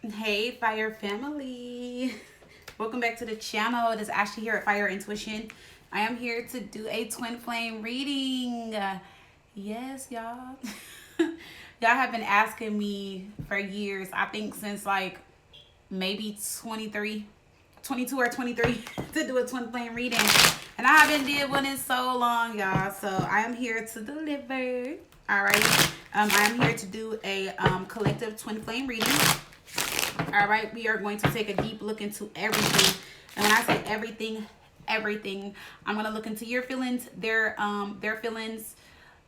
Hey, Fire family. Welcome back to the channel. It is Ashley here at Fire Intuition. I am here to do a twin flame reading. Yes, y'all. Y'all have been asking me for years, I think since like maybe 23, 22 or 23 to do a twin flame reading. And I haven't did one in so long, y'all. So I am here to deliver. All right. I am here to do a collective twin flame reading. All right, we are going to take a deep look into everything. And when I say everything, everything, I'm going to look into your feelings, their feelings,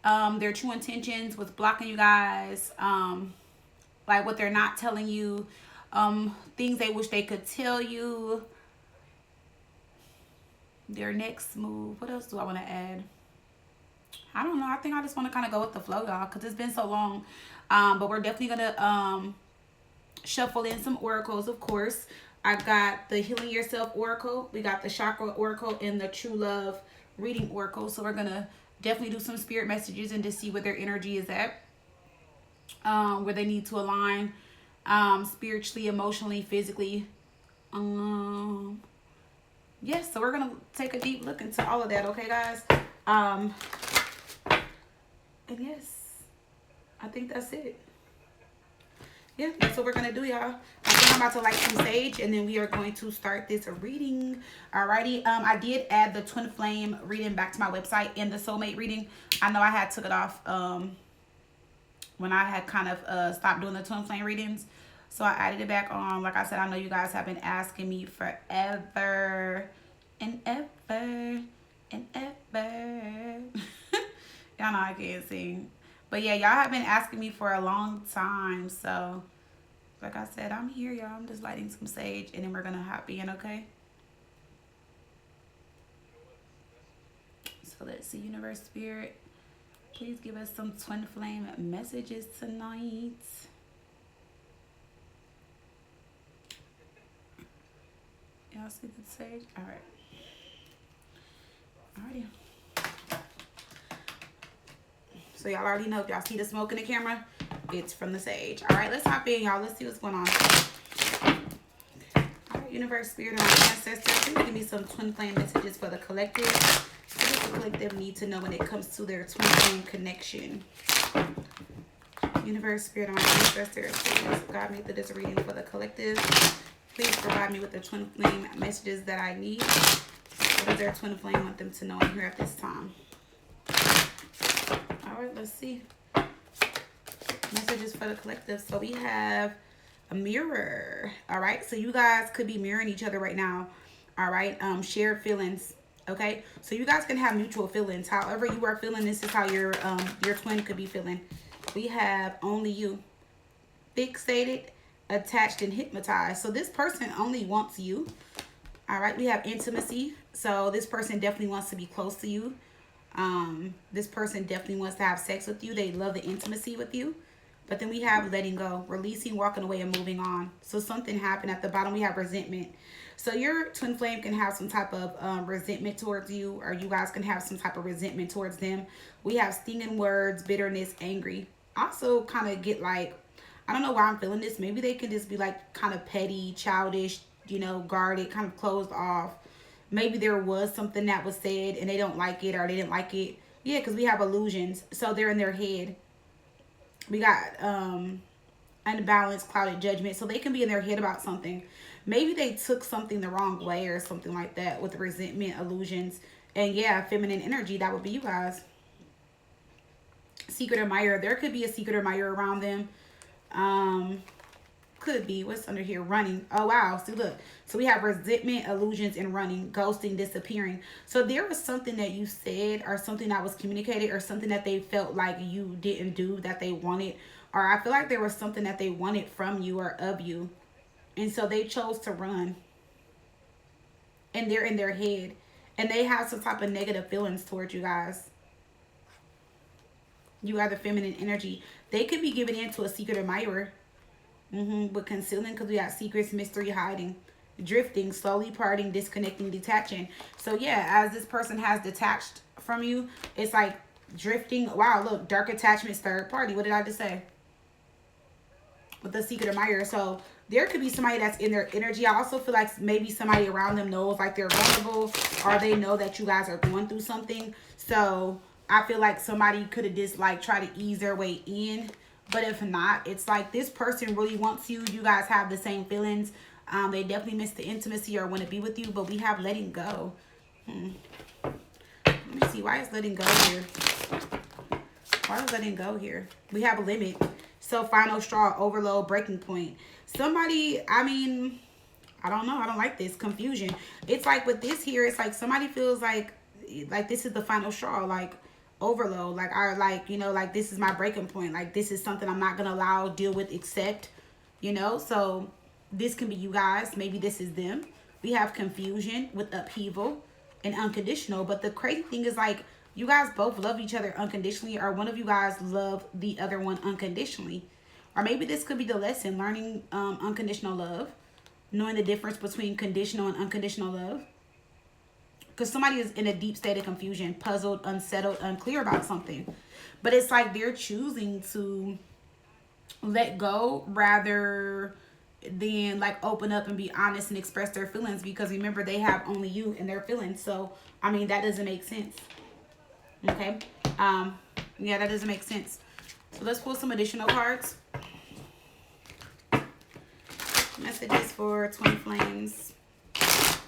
their true intentions, what's blocking you guys, like what they're not telling you, things they wish they could tell you, their next move. What else do I want to add? I don't know. I think I just want to kind of go with the flow, y'all, because it's been so long. But we're definitely going to shuffle in some oracles, of course. I got the Healing Yourself Oracle. We got the Chakra Oracle and the True Love Reading Oracle. So we're going to definitely do some spirit messages and just see where their energy is at. Where they need to align spiritually, emotionally, physically. Yes, so we're going to take a deep look into all of that, okay, guys? And yes, I think that's it. Yeah, that's what we're gonna do, y'all. I think I'm about to light some sage, and then we are going to start this reading. Alrighty. I did add the twin flame reading back to my website and the soulmate reading. I know I had took it off when I had kind of stopped doing the twin flame readings, so I added it back on. Like I said, I know you guys have been asking me forever and ever and ever. Y'all know I can't sing. But yeah, y'all have been asking me for a long time. So, like I said, I'm here, y'all. I'm just lighting some sage, and then we're going to hop in, okay? So, let's see, Universe Spirit. Please give us some twin flame messages tonight. Y'all see the sage? All right. Alrighty. So y'all already know, if y'all see the smoke in the camera, it's from the sage. All right, let's hop in, y'all. Let's see what's going on. All right, Universe, Spirit, and Ancestor, please give me some twin flame messages for the collective. What does the collective need to know when it comes to their twin flame connection? Universe, Spirit, and Ancestor, please guide me through this reading for the collective. Please provide me with the twin flame messages that I need. What does their twin flame want them to know in here at this time? All right, let's see. Messages for the collective. So we have a mirror. All right, so you guys could be mirroring each other right now. All right, shared feelings. Okay, so you guys can have mutual feelings. However you are feeling, this is how your twin could be feeling. We have only you, fixated, attached, and hypnotized. So this person only wants you. All right, we have intimacy. So this person definitely wants to be close to you. This person definitely wants to have sex with you. They love the intimacy with you. But then we have letting go, releasing, walking away, and moving on. So something happened. At the bottom, we have resentment. So your twin flame can have some type of resentment towards you, or you guys can have some type of resentment towards them. We have stinging words, bitterness, angry. Also kind of get like, I don't know why I'm feeling this. Maybe they can just be like kind of petty, childish, you know, guarded, kind of closed off. Maybe there was something that was said and they don't like it, or they didn't like it. Yeah, because we have illusions. So they're in their head. We got unbalanced, clouded judgment. So they can be in their head about something. Maybe they took something the wrong way or something like that with resentment, illusions. And yeah, feminine energy, that would be you guys. Secret admirer. There could be a secret admirer around them. Could be. What's under here? Running. Oh wow, see, look, so we have resentment, illusions, and running, ghosting, disappearing. So there was something that you said, or something that was communicated, or something that they felt like you didn't do that they wanted, or I feel like there was something that they wanted from you or of you, and so they chose to run, and they're in their head, and they have some type of negative feelings towards you guys. You are the feminine energy. They could be giving in to a secret admirer. But concealing, because we got secrets, mystery, hiding, drifting, slowly parting, disconnecting, detaching. So yeah, as this person has detached from you, it's like drifting. Wow, look, dark attachments, third party. What did I just say? with the secret admirer. So there could be somebody that's in their energy. I also feel like maybe somebody around them knows like they're vulnerable, or they know that you guys are going through something. So I feel like somebody could have just like try to ease their way in. But if not, it's like this person really wants you. You guys have the same feelings. They definitely miss the intimacy or want to be with you. But we have letting go. Let me see. Why is letting go here? Why is letting go here? We have a limit. So final straw, overload, breaking point. Somebody, I mean, I don't know. I don't like this. Confusion. It's like with this here, it's like somebody feels like this is the final straw. Like overload. Like, you know, like this is my breaking point. Like this is something I'm not going to allow, deal with, accept, you know. So this can be you guys. Maybe this is them. We have confusion with upheaval and unconditional. But the crazy thing is like, you guys both love each other unconditionally, or one of you guys love the other one unconditionally. Or maybe this could be the lesson, learning unconditional love, knowing the difference between conditional and unconditional love. Because somebody is in a deep state of confusion, puzzled, unsettled, unclear about something. But it's like they're choosing to let go rather than like open up and be honest and express their feelings. Because remember, they have only you and their feelings. So, I mean, that doesn't make sense. Okay, yeah, that doesn't make sense. So let's pull some additional cards. Messages for twin flames.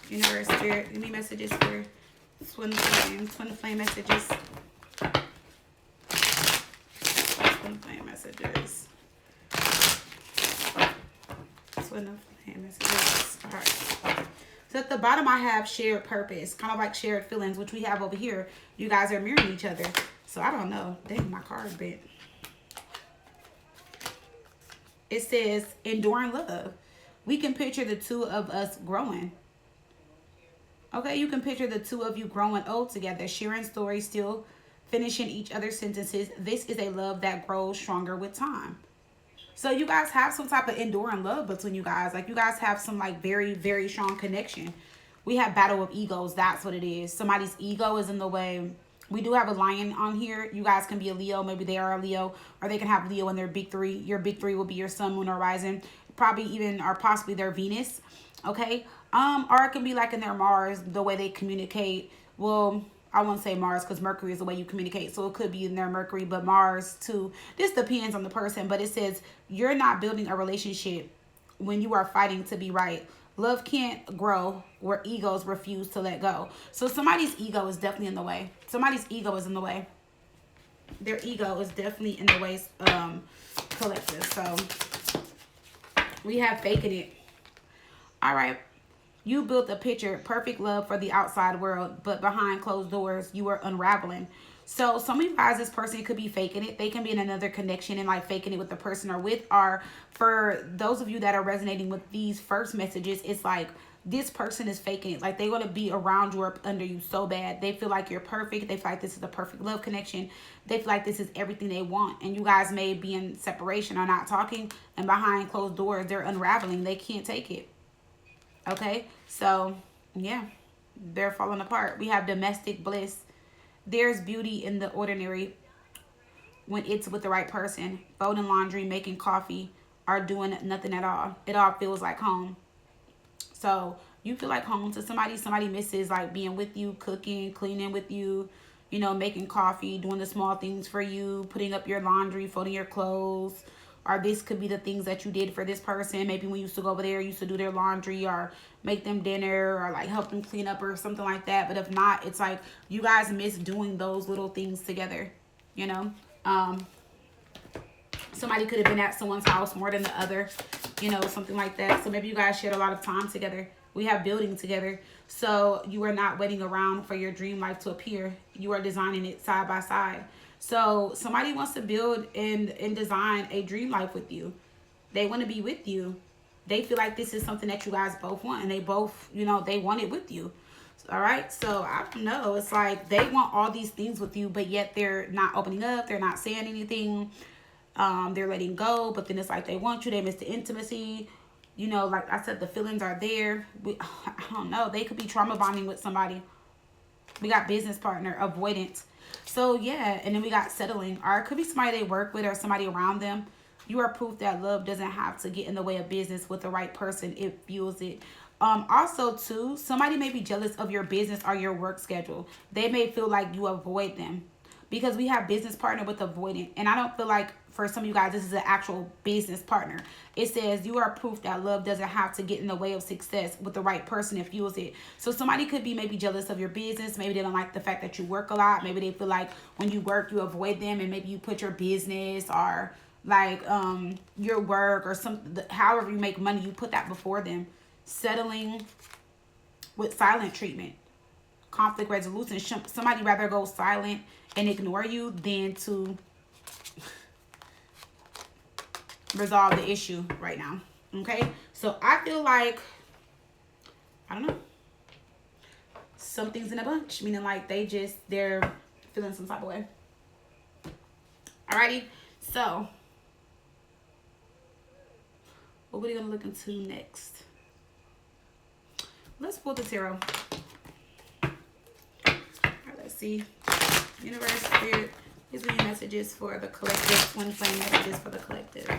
Universe, Spirit, give me messages for twin flame messages. Twin flame messages. Twin flame messages. All right. So at the bottom, I have shared purpose, kind of like shared feelings, which we have over here. You guys are mirroring each other. So I don't know. Dang, my card's bent. It says, enduring love. We can picture the two of us growing. Okay, you can picture the two of you growing old together, sharing stories, still finishing each other's sentences. This is a love that grows stronger with time. So you guys have some type of enduring love between you guys. Like you guys have some like very, very strong connection. We have battle of egos. That's what it is. Somebody's ego is in the way. We do have a lion on here. You guys can be a Leo. Maybe they are a Leo. Or they can have Leo in their big three. Your big three will be your sun, moon, or rising. Probably even or possibly their Venus. Okay. Or it can be like in their Mars, the way they communicate. Well, I won't say Mars because Mercury is the way you communicate. So it could be in their Mercury, but Mars too. This depends on the person. But it says you're not building a relationship when you are fighting to be right. Love can't grow where egos refuse to let go. So somebody's ego is definitely in the way. Somebody's ego is in the way. Their ego is definitely in the way, collective. So we have faking it. All right. You built a picture, perfect love for the outside world, but behind closed doors, you are unraveling. So some of you guys, this person could be faking it. They can be in another connection and like faking it with the person or with. Or for those of you that are resonating with these first messages, it's like this person is faking it. Like they're going to be around you or under you so bad. They feel like you're perfect. They feel like this is a perfect love connection. They feel like this is everything they want. And you guys may be in separation or not talking. And behind closed doors, they're unraveling. They can't take it. Okay, so yeah, they're falling apart. We have domestic bliss. There's beauty in the ordinary when it's with the right person. Folding laundry, making coffee, or doing nothing at all. It all feels like home. So you feel like home to somebody. Somebody misses like being with you, cooking, cleaning with you, you know, making coffee, doing the small things for you, putting up your laundry, folding your clothes. Or this could be the things that you did for this person. Maybe when you used to go over there, you used to do their laundry or make them dinner or like help them clean up or something like that. But if not, it's like you guys miss doing those little things together, you know. Somebody could have been at someone's house more than the other, you know, something like that. So maybe you guys shared a lot of time together. We have building together. So you are not waiting around for your dream life to appear. You are designing it side by side. So somebody wants to build and design a dream life with you. They want to be with you. They feel like this is something that you guys both want. And they both, you know, they want it with you. All right. So I don't know. It's like they want all these things with you, but yet they're not opening up. They're not saying anything. They're letting go. But then it's like they want you. They miss the intimacy. You know, like I said, the feelings are there. I don't know. They could be trauma bonding with somebody. We got business partner, avoidance. So, yeah, and then we got settling. Or it could be somebody they work with or somebody around them. You are proof that love doesn't have to get in the way of business with the right person. It fuels it. Also, too, somebody may be jealous of your business or your work schedule. They may feel like you avoid them because we have business partner with avoidant. And I don't feel like for some of you guys, this is an actual business partner. It says you are proof that love doesn't have to get in the way of success with the right person. It fuels it. So somebody could be maybe jealous of your business. Maybe they don't like the fact that you work a lot. Maybe they feel like when you work, you avoid them, and maybe you put your business or like your work or something, however you make money, you put that before them. Settling with silent treatment, conflict resolution. Somebody rather go silent and ignore you than to resolve the issue right now. Okay, so I feel like, I don't know, something's in a bunch, meaning like they're feeling some type of way. Alrighty, so what are we gonna look into next? Let's pull the tarot. All right, let's see. Universe, Spirit, these are your messages for the collective. Twin flame messages for the collective.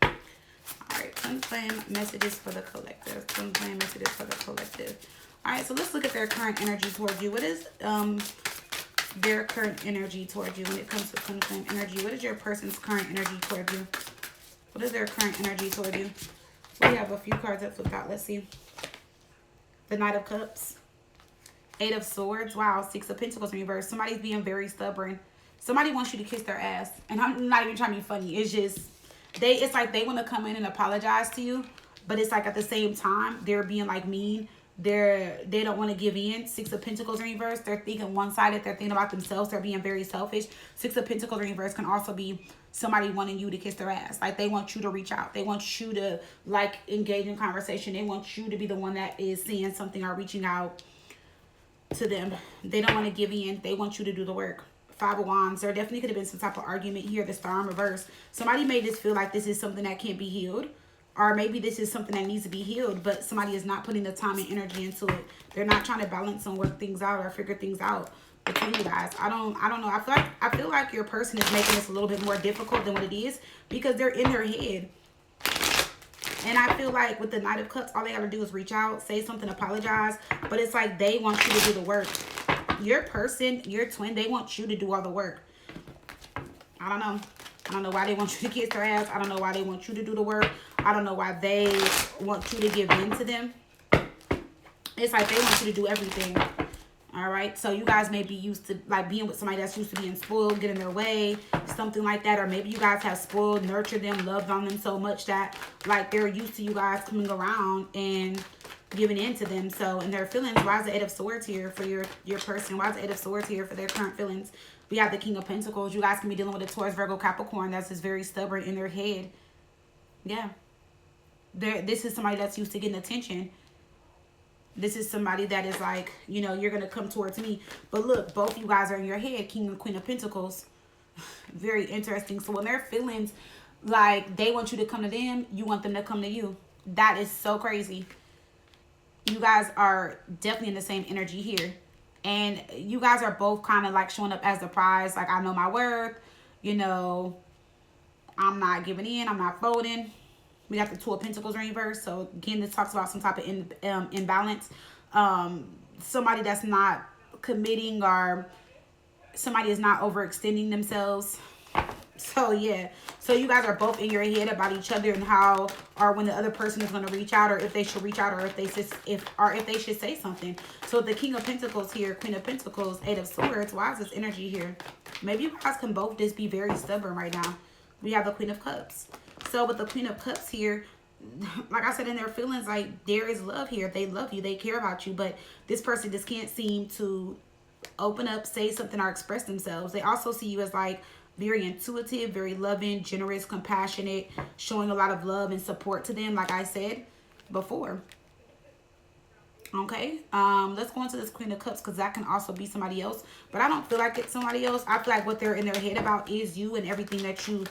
All right, twin flame messages for the collective. Twin flame messages for the collective. All right, so let's look at their current energy towards you. What is their current energy towards you when it comes to twin flame energy? What is your person's current energy towards you? What is their current energy towards you? We have a few cards that flipped out. Let's see. The Knight of Cups. 8 of Swords. Wow. 6 of Pentacles in reverse. Somebody's being very stubborn. Somebody wants you to kiss their ass. And I'm not even trying to be funny. It's just, it's like they want to come in and apologize to you. But it's like at the same time, they're being like mean. They don't want to give in. 6 of Pentacles in reverse. They're thinking one-sided. They're thinking about themselves. They're being very selfish. 6 of Pentacles in reverse can also be somebody wanting you to kiss their ass. Like they want you to reach out. They want you to like engage in conversation. They want you to be the one that is saying something or reaching out to them. They don't want to give in. They want you to do the work. 5 of Wands. There definitely could have been some type of argument here. The Star in reverse. Somebody made this feel like this is something that can't be healed. Or maybe this is something that needs to be healed, but somebody is not putting the time and energy into it. They're not trying to balance and work things out or figure things out between you guys. I don't know. I feel like your person is making this a little bit more difficult than what it is because they're in their head. And I feel like with the Knight of Cups, all they gotta do is reach out, say something, apologize. But it's like they want you to do the work. Your person, your twin, they want you to do all the work. I don't know. I don't know why they want you to kiss their ass. I don't know why they want you to do the work. I don't know why they want you to give in to them. It's like they want you to do everything. All right. So you guys may be used to like being with somebody that's used to being spoiled, getting their way, something like that. Or maybe you guys have spoiled, nurtured them, loved on them so much that like they're used to you guys coming around and giving in to them. So in their feelings, why is the 8 of Swords here for your person? Why is the 8 of Swords here for their current feelings? We have the King of Pentacles. You guys can be dealing with a Taurus, Virgo, Capricorn that's just very stubborn in their head. Yeah. This is somebody that's used to getting attention. This is somebody that is like, you know, you're going to come towards me. But look, both you guys are in your head, King and Queen of Pentacles. Very interesting. So when their feelings, like they want you to come to them, you want them to come to you. That is so crazy. You guys are definitely in the same energy here. And you guys are both kind of like showing up as the prize. Like, I know my worth. You know, I'm not giving in. I'm not folding. We got the 2 of Pentacles in reverse. So, again, this talks about some type of imbalance. Somebody that's not committing or somebody is not overextending themselves. So, yeah. So, you guys are both in your head about each other and how or when the other person is going to reach out or if they should reach out or if they should say something. So, the King of Pentacles here, Queen of Pentacles, 8 of Swords. Why is this energy here? Maybe you guys can both just be very stubborn right now. We have the Queen of Cups. So, with the Queen of Cups here, like I said, in their feelings, like there is love here. They love you. They care about you. But this person just can't seem to open up, say something, or express themselves. They also see you as like very intuitive, very loving, generous, compassionate, showing a lot of love and support to them, like I said before. Okay, let's go into this Queen of Cups because that can also be somebody else. But I don't feel like it's somebody else. I feel like what they're in their head about is you and everything that you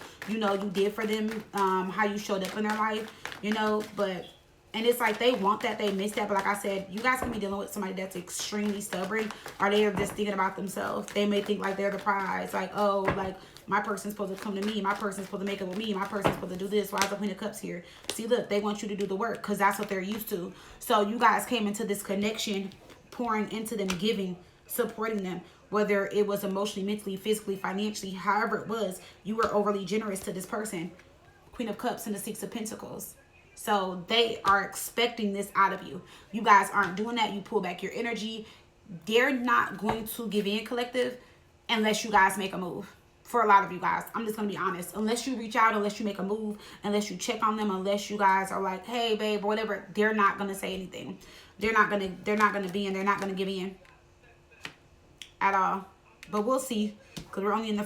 did for them, how you showed up in their life, you know. But, and it's like they want that, they miss that. But like I said, you guys can be dealing with somebody that's extremely stubborn or they are just thinking about themselves. They may think like they're the prize. Like, oh, like My person's supposed to come to me. My person's supposed to make it with me. My person's supposed to do this. Why is the Queen of Cups here? See, look, they want you to do the work because that's what they're used to. So you guys came into this connection, pouring into them, giving, supporting them. Whether it was emotionally, mentally, physically, financially, however it was, you were overly generous to this person. Queen of Cups and the Six of Pentacles. So they are expecting this out of you. You guys aren't doing that. You pull back your energy. They're not going to give in, collective, unless you guys make a move. For a lot of you guys, I'm just going to be honest. Unless you reach out, unless you make a move, unless you check on them, unless you guys are like, hey, babe, or whatever, they're not going to say anything. They're not going to be in. They're not going to give in at all. But we'll see, because we're only on the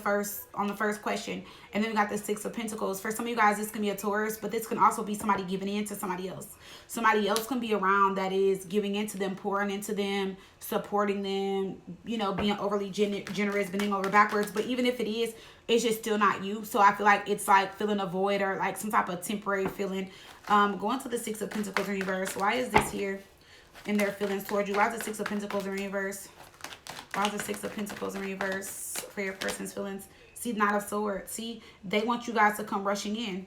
first question. And then we got the Six of Pentacles. For some of you guys, this can be a Taurus, but this can also be somebody giving in to somebody else. Somebody else can be around that is giving into them, pouring into them, supporting them, you know, being overly generous, bending over backwards. But even if it is, it's just still not you. So I feel like it's like filling a void or like some type of temporary feeling. Going to the Six of Pentacles in reverse. Why is this here in their feelings towards you? Why is the Six of Pentacles in reverse? Why is the Six of Pentacles in reverse for your person's feelings? See, Knight of Swords. See, they want you guys to come rushing in.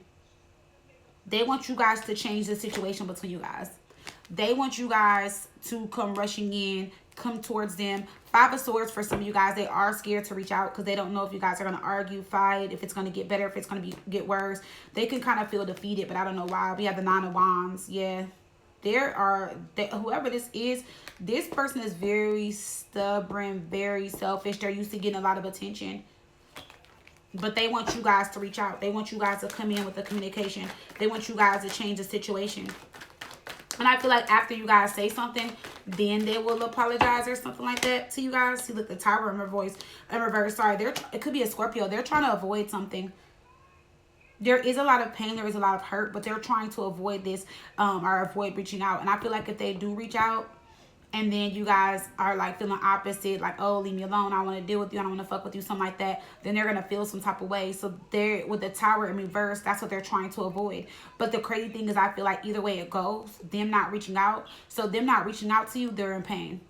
They want you guys to change the situation between you guys. They want you guys to come rushing in, come towards them. Five of Swords for some of you guys. They are scared to reach out because they don't know if you guys are going to argue, fight, if it's going to get better, if it's going to get worse. They can kind of feel defeated, but I don't know why. We have the Nine of Wands. Yeah. Whoever this is, this person is very stubborn, very selfish. They're used to getting a lot of attention. But they want you guys to reach out. They want you guys to come in with the communication. They want you guys to change the situation. And I feel like after you guys say something, then they will apologize or something like that to you guys. See, look, the Tower in reverse. Sorry, it could be a Scorpio. They're trying to avoid something. There is a lot of pain, there is a lot of hurt, but they're trying to avoid this or avoid reaching out. And I feel like if they do reach out and then you guys are like feeling opposite, like, oh, leave me alone, I don't want to deal with you, I don't want to fuck with you, something like that, then they're going to feel some type of way. So they're with the Tower in reverse, that's what they're trying to avoid. But the crazy thing is I feel like either way it goes, them not reaching out. So them not reaching out to you, they're in pain.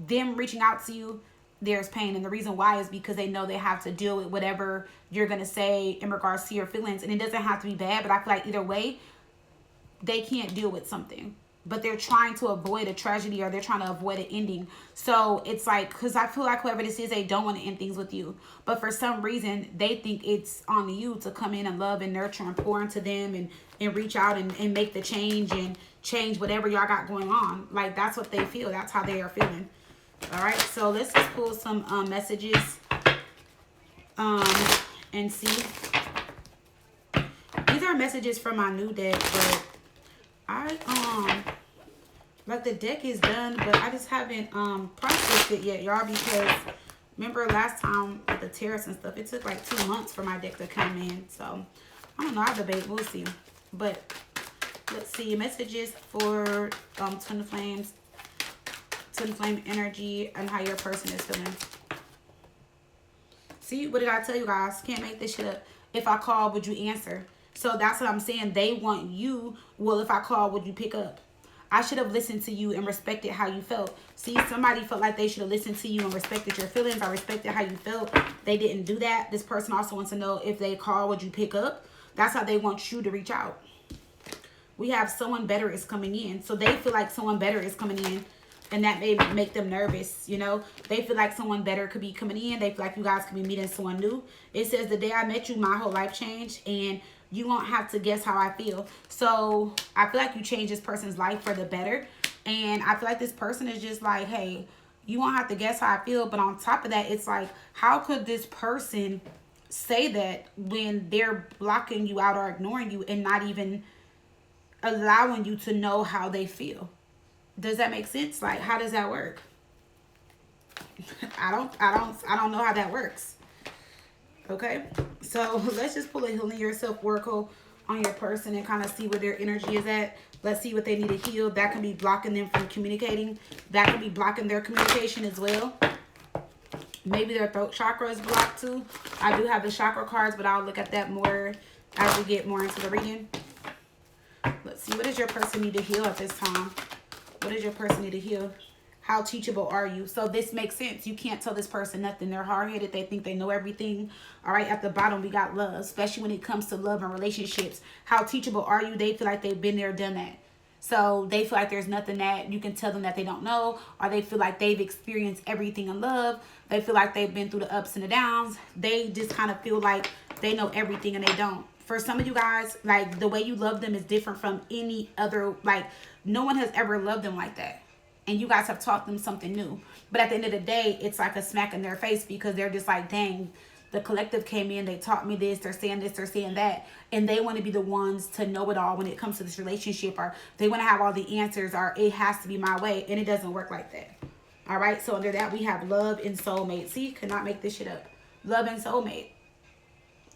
Them reaching out to you, there's pain. And the reason why is because they know they have to deal with whatever you're going to say in regards to your feelings. And it doesn't have to be bad, but I feel like either way, they can't deal with something. But they're trying to avoid a tragedy or they're trying to avoid an ending. So it's like, because I feel like whoever this is, they don't want to end things with you. But for some reason, they think it's on you to come in and love and nurture and pour into them and reach out and make the change and change whatever y'all got going on. Like, that's what they feel. That's how they are feeling. All right, so let's just pull some messages and see. These are messages from my new deck, but like the deck is done, but I just haven't processed it yet, y'all, because remember last time with the tarot and stuff, it took like 2 months for my deck to come in. So I don't know, I debate, we'll see. But let's see, messages for Twin Flames. Twin flame energy and how your person is feeling. See, what did I tell you guys? Can't make this shit up. If I call, would you answer? So that's what I'm saying. They want you. Well, if I call, would you pick up? I should have listened to you and respected how you felt. See, somebody felt like they should have listened to you and respected your feelings. I respected how you felt. They didn't do that. This person also wants to know if they call, would you pick up? That's how they want you to reach out. We have someone better is coming in. So they feel like someone better is coming in. And that may make them nervous, you know. They feel like someone better could be coming in. They feel like you guys could be meeting someone new. It says, the day I met you, my whole life changed. And you won't have to guess how I feel. So I feel like you changed this person's life for the better. And I feel like this person is just like, hey, you won't have to guess how I feel. But on top of that, it's like, how could this person say that when they're blocking you out or ignoring you and not even allowing you to know how they feel? Does that make sense? Like, how does that work? I don't know how that works. Okay, so let's just pull a Healing Yourself oracle on your person and kind of see where their energy is at. Let's see what they need to heal. That can be blocking them from communicating. That can be blocking their communication as well. Maybe their throat chakra is blocked too. I do have the chakra cards, but I'll look at that more as we get more into the reading. Let's see, what does your person need to heal at this time? What does your person need to heal? How teachable are you? So this makes sense. You can't tell this person nothing. They're hard-headed. They think they know everything. All right, at the bottom, we got love, especially when it comes to love and relationships. How teachable are you? They feel like they've been there, done that. So they feel like there's nothing that you can tell them that they don't know, or they feel like they've experienced everything in love. They feel like they've been through the ups and the downs. They just kind of feel like they know everything and they don't. For some of you guys, like, the way you love them is different from any other, like, no one has ever loved them like that. And you guys have taught them something new. But at the end of the day, it's like a smack in their face, because they're just like, dang, the collective came in, they taught me this, they're saying that. And they want to be the ones to know it all when it comes to this relationship, or they want to have all the answers, or it has to be my way. And it doesn't work like that. All right. So under that, we have love and soulmate. See, could not make this shit up. Love and soulmate.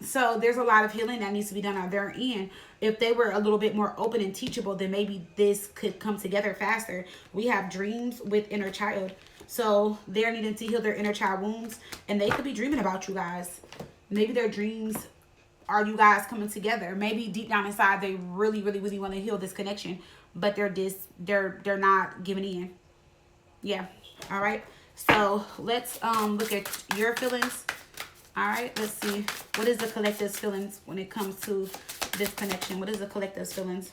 So there's a lot of healing that needs to be done on their end. If they were a little bit more open and teachable, then maybe this could come together faster. We have dreams with inner child. So they're needing to heal their inner child wounds, and they could be dreaming about you guys. Maybe their dreams are you guys coming together. Maybe deep down inside, they really, really, really want to heal this connection, but they're not giving in. Yeah. All right. So let's look at your feelings. All right, let's see. What is the collective's feelings when it comes to this connection? What is the collective's feelings?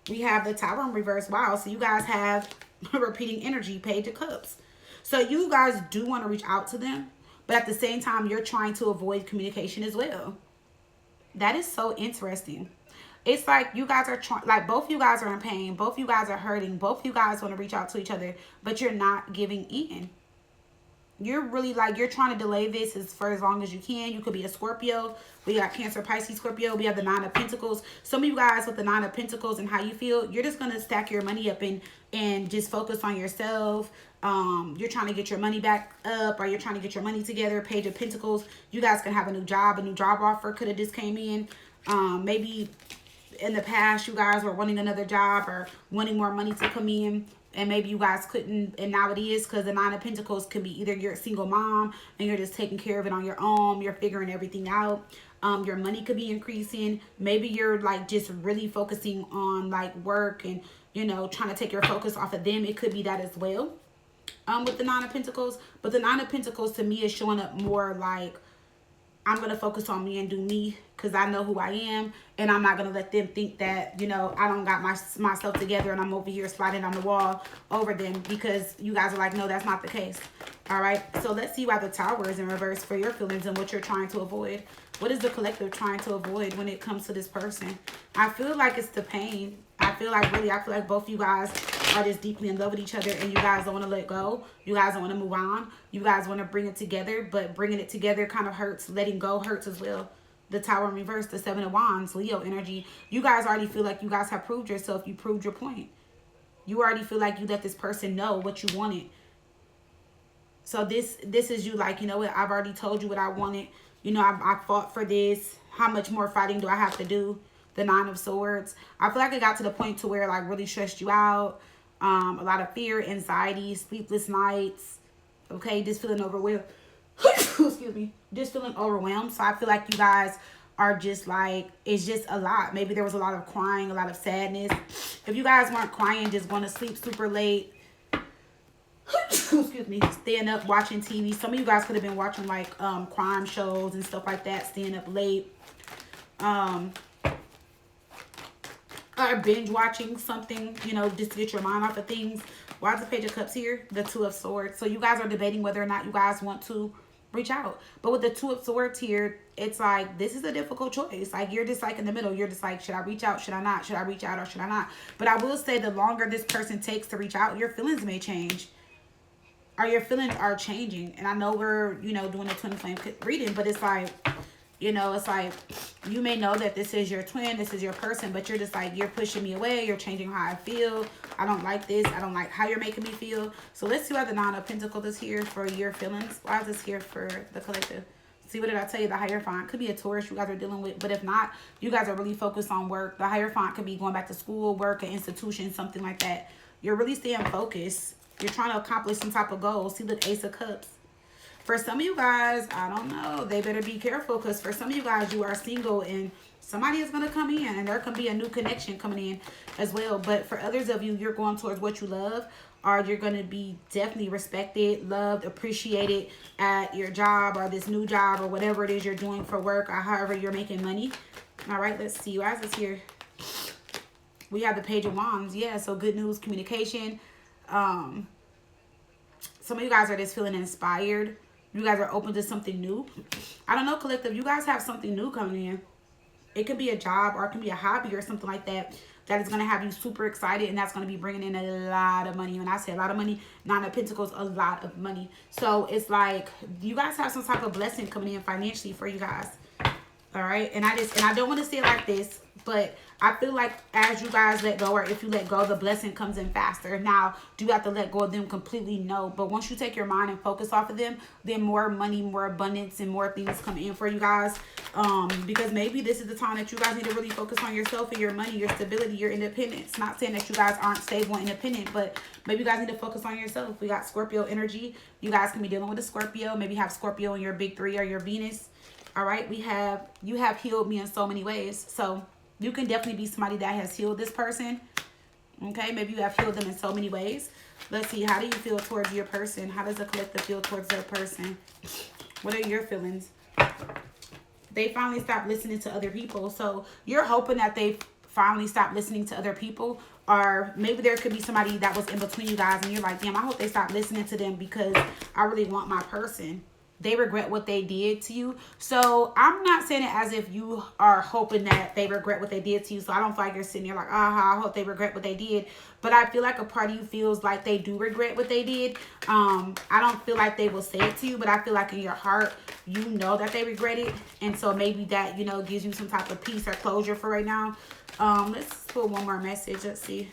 We have the Tower in reverse. Wow, so you guys have repeating energy, Page of Cups. So you guys do want to reach out to them, but at the same time, you're trying to avoid communication as well. That is so interesting. It's like you guys are trying, like both of you guys are in pain. Both of you guys are hurting. Both of you guys want to reach out to each other, but you're not giving in. You're really like, you're trying to delay this for as long as you can. You could be a Scorpio. We got Cancer, Pisces, Scorpio. We have the Nine of Pentacles. Some of you guys with the Nine of Pentacles and how you feel, you're just going to stack your money up and just focus on yourself. You're trying to get your money back up, or you're trying to get your money together. Page of Pentacles. You guys can have a new job offer could have just came in. Maybe in the past you guys were wanting another job or wanting more money to come in, and maybe you guys couldn't, and now it is, because the Nine of Pentacles could be either you're a single mom and you're just taking care of it on your own. You're figuring everything out. Your money could be increasing. Maybe you're like just really focusing on like work and, you know, trying to take your focus off of them. It could be that as well with the Nine of Pentacles. But the Nine of Pentacles to me is showing up more like, I'm going to focus on me and do me, because I know who I am, and I'm not going to let them think that, you know, I don't got myself together and I'm over here sliding on the wall over them, because you guys are like, no, that's not the case. All right. So let's see why the Tower is in reverse for your feelings and what you're trying to avoid. What is the collective trying to avoid when it comes to this person? I feel like it's the pain. I feel like both of you guys are just deeply in love with each other, and you guys don't want to let go. You guys don't want to move on. You guys want to bring it together, but bringing it together kind of hurts. Letting go hurts as well. The Tower in reverse, the Seven of Wands, Leo energy. You guys already feel like you guys have proved yourself. You proved your point. You already feel like you let this person know what you wanted. So this is you like, you know what? I've already told you what I wanted. You know, I fought for this. How much more fighting do I have to do? The Nine of Swords. I feel like it got to the point to where it like really stressed you out. A lot of fear, anxiety, sleepless nights. Okay, just feeling overwhelmed. Excuse me. Just feeling overwhelmed. So I feel like you guys are just like, it's just a lot. Maybe there was a lot of crying, a lot of sadness. If you guys weren't crying, just going to sleep super late. Excuse me. Staying up, watching TV. Some of you guys could have been watching like crime shows and stuff like that. Staying up late. Or binge watching something, you know, just to get your mind off of things. Why is the Page of Cups here? The Two of Swords. So you guys are debating whether or not you guys want to reach out. But with the Two of Swords here, it's like, this is a difficult choice. Like, you're just like in the middle. You're just like, should I reach out? Should I not? Should I reach out or should I not? But I will say, the longer this person takes to reach out, your feelings may change. Or your feelings are changing. And I know we're, you know, doing a twin flame reading, but it's like, you know, it's like, you may know that this is your twin, this is your person, but you're just like, you're pushing me away, you're changing how I feel, I don't like this, I don't like how you're making me feel. So let's see why the Nine of Pentacles is here for your feelings. Why is this here for the collective? See, what did I tell you? The Hierophant could be a Taurus you guys are dealing with, but if not, you guys are really focused on work. The Hierophant could be going back to school, work, an institution, something like that. You're really staying focused. You're trying to accomplish some type of goal. See, look, Ace of Cups. For some of you guys, I don't know. They better be careful, because for some of you guys, you are single and somebody is going to come in and there can be a new connection coming in as well. But for others of you, you're going towards what you love. or you're going to be definitely respected, loved, appreciated at your job or this new job or whatever it is you're doing for work or however you're making money. All right, let's see. Why is this here? We have the Page of Wands. Yeah, so good news, communication. Some of you guys are just feeling inspired. You guys are open to something new. I don't know, collective. You guys have something new coming in. It could be a job or it can be a hobby or something like that that is going to have you super excited, and that's going to be bringing in a lot of money. When I say a lot of money, Nine of Pentacles, a lot of money. So it's like you guys have some type of blessing coming in financially for you guys. All right, and I don't want to say it like this, but I feel like as you guys let go, or if you let go, the blessing comes in faster. Now, do you have to let go of them completely? No, but once you take your mind and focus off of them, then more money, more abundance, and more things come in for you guys. Because maybe this is the time that you guys need to really focus on yourself and your money, your stability, your independence. Not saying that you guys aren't stable and independent, but maybe you guys need to focus on yourself. We got Scorpio energy. You guys can be dealing with a Scorpio. Maybe have Scorpio in your big three or your Venus. All right, you have healed me in so many ways. So you can definitely be somebody that has healed this person. Okay, maybe you have healed them in so many ways. Let's see, how do you feel towards your person? How does the collective feel towards their person? What are your feelings? They finally stopped listening to other people. So you're hoping that they finally stop listening to other people. Or maybe there could be somebody that was in between you guys and you're like, damn, I hope they stop listening to them because I really want my person. They regret what they did to you. So I'm not saying it as if you are hoping that they regret what they did to you. So I don't feel like you're sitting there like, I hope they regret what they did. But I feel like a part of you feels like they do regret what they did. I don't feel like they will say it to you, but I feel like in your heart, you know that they regret it. And so maybe that, you know, gives you some type of peace or closure for right now. Let's put one more message. Let's see.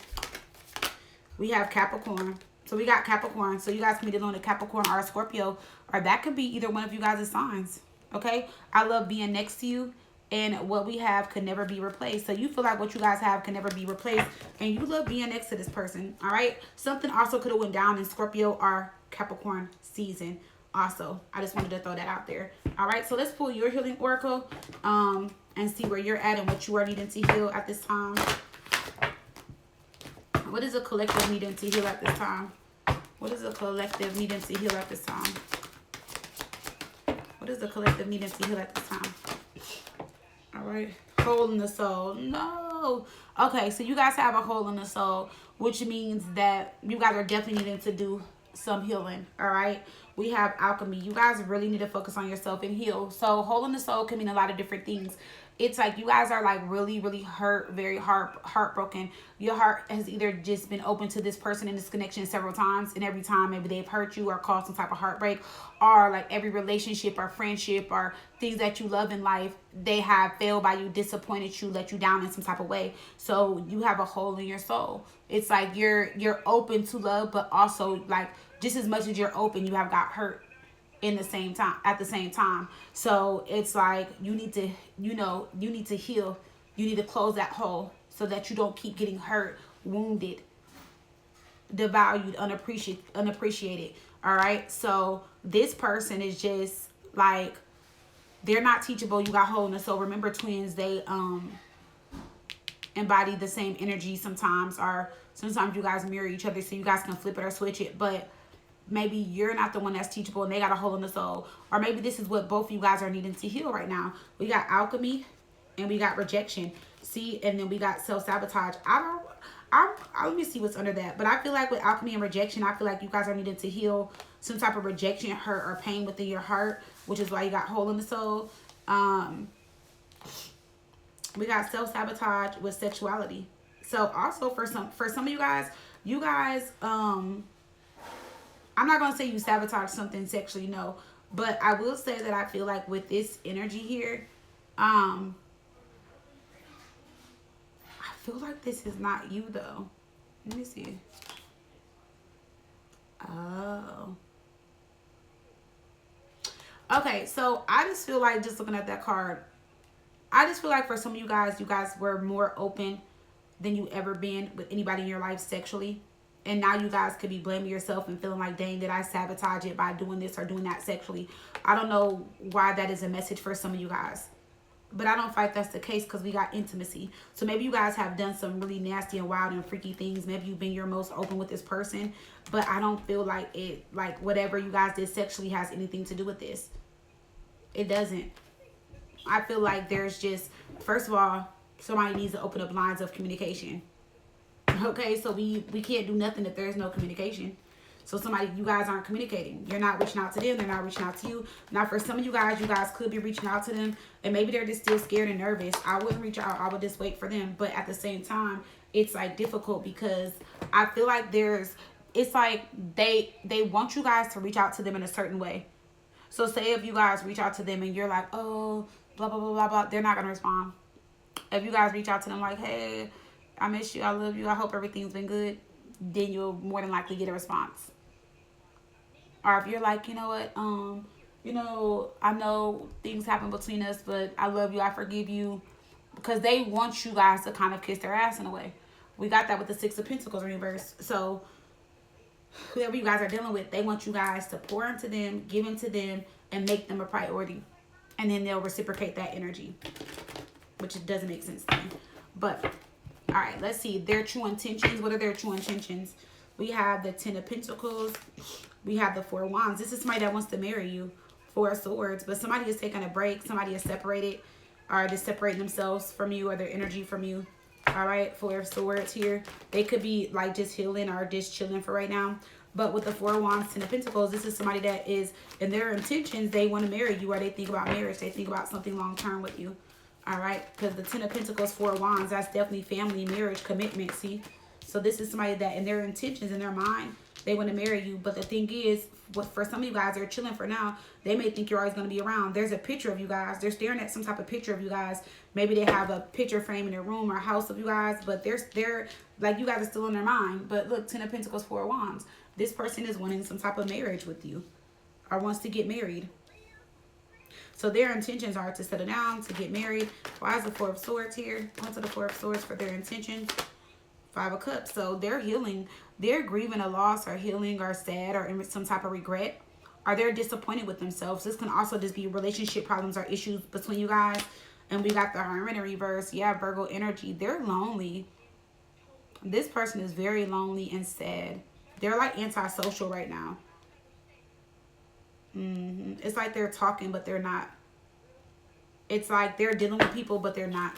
We have Capricorn. So we got Capricorn. So you guys can be dealing with a Capricorn or a Scorpio. Or that could be either one of you guys' signs. Okay? I love being next to you. And what we have could never be replaced. So you feel like what you guys have can never be replaced. And you love being next to this person. Alright? Something also could have went down in Scorpio or Capricorn season. Also, I just wanted to throw that out there. Alright? So let's pull your healing oracle. And see where you're at and what you are needing to heal at this time. What is a collective needing to heal at this time? What is a collective needing to heal at this time? What is the collective needing to heal at this time? All right. Hole in the soul. No. Okay, so you guys have a hole in the soul, which means that you guys are definitely needing to do some healing. All right. We have alchemy. You guys really need to focus on yourself and heal. So hole in the soul can mean a lot of different things. It's like you guys are like really, really hurt, very heartbroken. Your heart has either just been open to this person in this connection several times, and every time maybe they've hurt you or caused some type of heartbreak, or like every relationship or friendship or things that you love in life, they have failed by you, disappointed you, let you down in some type of way. So you have a hole in your soul. It's like you're open to love, but also like just as much as you're open, you have got hurt at the same time. So it's like you need to, you need to heal. You need to close that hole so that you don't keep getting hurt, wounded, devalued, unappreciated. All right. So this person is just like, they're not teachable. You got hole in the soul. Remember, twins, they embody the same energy sometimes, or sometimes you guys mirror each other, so you guys can flip it or switch it. But maybe you're not the one that's teachable and they got a hole in the soul. Or maybe this is what both of you guys are needing to heal right now. We got alchemy and we got rejection. See, and then we got self-sabotage. Let me see what's under that. But I feel like with alchemy and rejection, I feel like you guys are needing to heal some type of rejection, hurt, or pain within your heart, which is why you got hole in the soul. We got self-sabotage with sexuality. So also for some of you guys, I'm not going to say you sabotage something sexually, no. But I will say that I feel like with this energy here, I feel like this is not you, though. Let me see. Oh. Okay, so I just feel like, just looking at that card, I just feel like for some of you guys were more open than you ever been with anybody in your life sexually. And now you guys could be blaming yourself and feeling like, dang, did I sabotage it by doing this or doing that sexually? I don't know why that is a message for some of you guys. But I don't feel like that's the case because we got intimacy. So maybe you guys have done some really nasty and wild and freaky things. Maybe you've been your most open with this person. But I don't feel like it, like whatever you guys did sexually has anything to do with this. It doesn't. I feel like there's just, first of all, somebody needs to open up lines of communication. Okay, so we can't do nothing if there's no communication. So somebody, you guys aren't communicating. You're not reaching out to them. They're not reaching out to you. Now, for some of you guys could be reaching out to them, and maybe they're just still scared and nervous. I wouldn't reach out. I would just wait for them. But at the same time, it's like difficult because I feel like it's like they want you guys to reach out to them in a certain way. So say if you guys reach out to them and you're like, oh, blah, blah, blah, blah, blah, they're not going to respond. If you guys reach out to them like, hey, I miss you, I love you, I hope everything's been good, then you'll more than likely get a response. Or if you're like, you know what, I know things happen between us, but I love you, I forgive you. Because they want you guys to kind of kiss their ass in a way. We got that with the Six of Pentacles reverse. So whoever you guys are dealing with, they want you guys to pour into them, give into them, and make them a priority. And then they'll reciprocate that energy. Which it doesn't make sense to me. But, all right, let's see. Their true intentions. What are their true intentions? We have the Ten of Pentacles. We have the Four of Wands. This is somebody that wants to marry you. Four of Swords. But somebody is taking a break. Somebody is separated. Or just separating themselves from you or their energy from you. All right, Four of Swords here. They could be like just healing or just chilling for right now. But with the Four of Wands, Ten of Pentacles, this is somebody that is, in their intentions, they want to marry you or they think about marriage. They think about something long-term with you. All right, because the Ten of Pentacles, Four of Wands, that's definitely family, marriage, commitment, see? So this is somebody that in their intentions, in their mind, they want to marry you. But the thing is, for some of you guys, they're chilling for now. They may think you're always going to be around. There's a picture of you guys. They're staring at some type of picture of you guys. Maybe they have a picture frame in their room or house of you guys. But they're like, you guys are still in their mind. But look, Ten of Pentacles, Four of Wands. This person is wanting some type of marriage with you. Or wants to get married. So their intentions are to settle down, to get married. Why is the Four of Swords here? Onto the Four of Swords for their intentions. Five of Cups. So they're healing. They're grieving a loss or healing or sad or in some type of regret. Or they're disappointed with themselves. This can also just be relationship problems or issues between you guys. And we got the Hermit in reverse. Yeah, Virgo energy. They're lonely. This person is very lonely and sad. They're like antisocial right now. It's like they're talking, but they're not. It's like they're dealing with people, but they're not.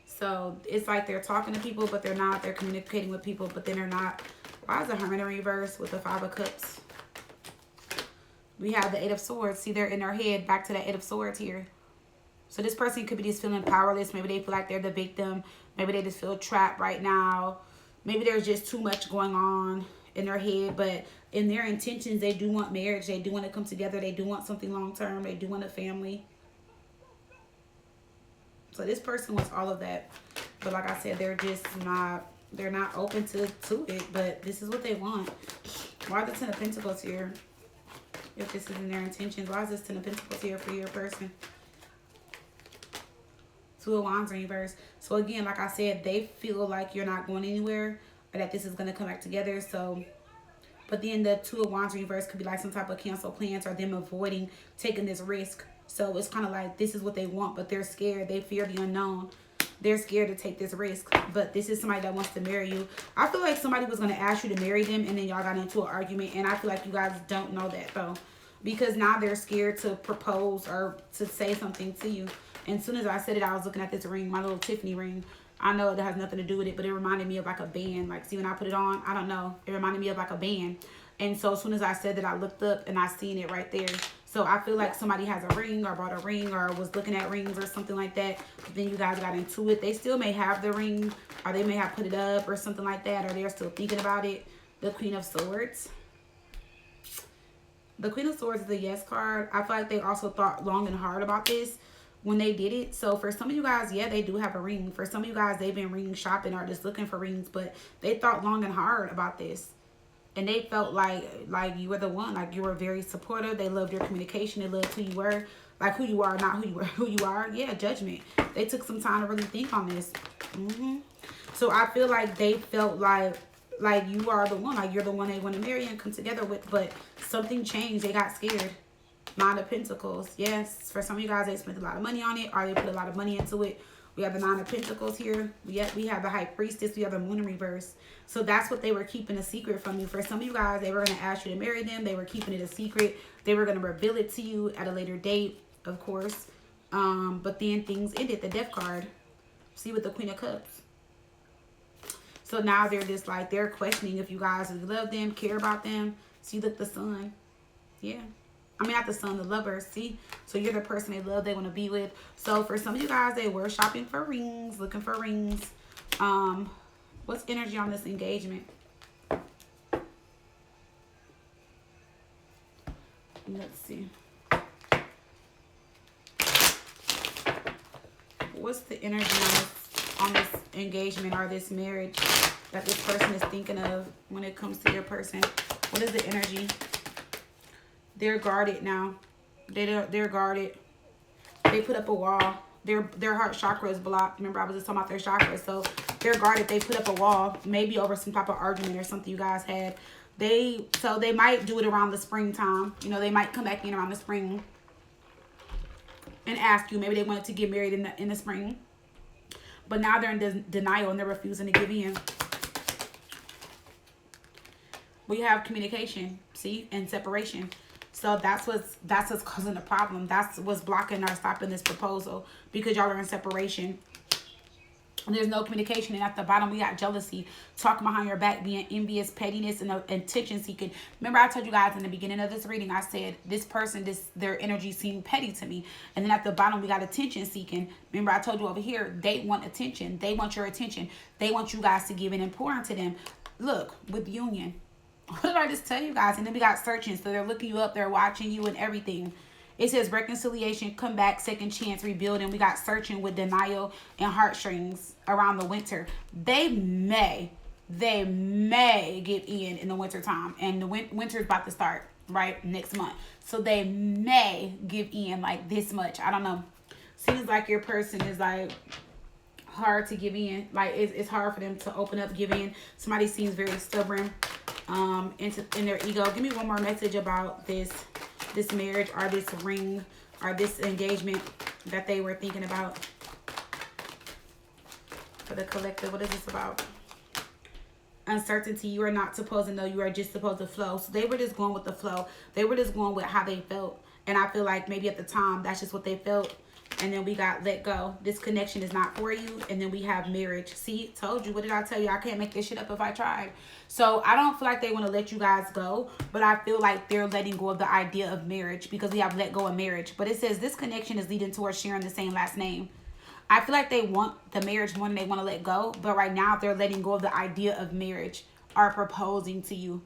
So it's like they're talking to people, but they're not. They're communicating with people, but then they're not. Why is the Hermit in reverse with the Five of Cups? We have the Eight of Swords. See, they're in their head. Back to the Eight of Swords here. So this person could be just feeling powerless. Maybe they feel like they're the victim. Maybe they just feel trapped right now. Maybe there's just too much going on in their head, but in their intentions, they do want marriage. They do want to come together. They do want something long-term. They do want a family. So this person wants all of that. But like I said, they're not open to it, but this is what they want. Why are the Ten of Pentacles here? If this is in their intentions, why is this Ten of Pentacles here for your person? Two of Wands in reverse. So again, like I said, they feel like you're not going anywhere or that this is going to come back together. So, but then the Two of Wands in reverse could be like some type of cancel plans or them avoiding taking this risk. So it's kind of like this is what they want, but they're scared. They fear the unknown. They're scared to take this risk. But this is somebody that wants to marry you. I feel like somebody was going to ask you to marry them and then y'all got into an argument. And I feel like you guys don't know that though. Because now they're scared to propose or to say something to you. And as soon as I said it, I was looking at this ring, my little Tiffany ring. I know it has nothing to do with it, but it reminded me of like a band. Like, see, when I put it on, I don't know. It reminded me of like a band. And so as soon as I said that, I looked up and I seen it right there. So I feel like somebody has a ring or bought a ring or was looking at rings or something like that. But then you guys got into it. They still may have the ring or they may have put it up or something like that. Or they're still thinking about it. The Queen of Swords. The Queen of Swords is a yes card. I feel like they also thought long and hard about this when they did it. So for some of you guys, yeah, they do have a ring. For some of you guys, they've been ring shopping or just looking for rings, but they thought long and hard about this. And they felt like you were the one, like you were very supportive. They loved your communication. They loved who you were, like who you are, not who you were, who you are. Yeah, judgment. They took some time to really think on this. So I feel like they felt like you are the one, like you're the one they want to marry and come together with, but something changed. They got scared. Nine of Pentacles. Yes, for some of you guys, they spent a lot of money on it, or they put a lot of money into it. We have the Nine of Pentacles here. We have the High Priestess. We have the Moon in reverse. So that's what they were keeping a secret from you. For some of you guys, they were going to ask you to marry them. They were keeping it a secret. They were going to reveal it to you at a later date, of course. But then things ended. The Death card. See, with the Queen of Cups. So now they're just like, they're questioning if you guys love them, care about them. See, look, the Sun. Yeah. I mean, not the Sun, the Lovers. See? So you're the person they love, they want to be with. So for some of you guys, they were shopping for rings, looking for rings. What's energy on this engagement? Let's see. What's the energy on this engagement or this marriage that this person is thinking of when it comes to your person? What is the energy? They're guarded now. They're guarded. They put up a wall. Their heart chakra is blocked. Remember, I was just talking about their chakras. So they're guarded. They put up a wall, maybe over some type of argument or something you guys had. So they might do it around the springtime. You know, they might come back in around the spring and ask you. Maybe they wanted to get married in the spring, but now they're in denial and they're refusing to give in. We have communication, see, and separation. So that's what's causing the problem. That's what's blocking or stopping this proposal, because y'all are in separation. And there's no communication. And at the bottom, we got jealousy, talking behind your back, being envious, pettiness, and attention seeking. Remember, I told you guys in the beginning of this reading, I said this person, their energy seemed petty to me. And then at the bottom, we got attention seeking. Remember, I told you over here, they want attention. They want your attention. They want you guys to give in and pour into them. Look, with union. What did I just tell you guys? And then we got searching. So they're looking you up. They're watching you and everything. It says reconciliation, come back, second chance, rebuilding. We got searching with denial and heartstrings around the winter. They may get in the winter time. And the winter's about to start, right? Next month. So they may give in like this much. I don't know. Seems like your person is like hard to give in. Like it's hard for them to open up, give in. Somebody seems very stubborn in their ego. Give me one more message about this marriage or this ring or this engagement that they were thinking about for the collective. What is this about? Uncertainty. You are not supposed to know. You are just supposed to flow. So they were just going with the flow. They were just going with how they felt. And I feel like maybe at the time that's just what they felt. And then we got let go. This connection is not for you. And then we have marriage. See, told you. What did I tell you? I can't make this shit up if I tried. So I don't feel like they want to let you guys go. But I feel like they're letting go of the idea of marriage, because we have let go of marriage. But it says this connection is leading towards sharing the same last name. I feel like they want the marriage more than they want to let go. But right now they're letting go of the idea of marriage or proposing to you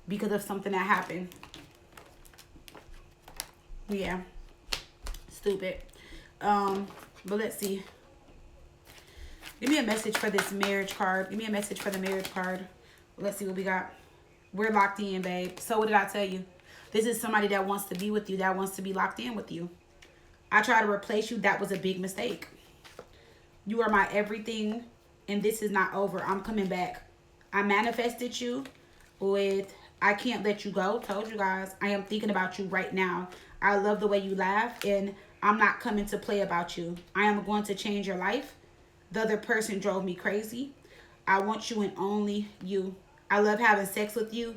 because of something that happened. Yeah. Stupid. But let's see. Give me a message for this marriage card. Give me a message for the marriage card. Let's see what we got. We're locked in, babe. So what did I tell you? This is somebody that wants to be with you, that wants to be locked in with you. I tried to replace you. That was a big mistake. You are my everything, and this is not over. I'm coming back. I manifested you with I can't let you go. Told you guys. I am thinking about you right now. I love the way you laugh, and I'm not coming to play about you. I am going to change your life. The other person drove me crazy. I want you and only you. I love having sex with you,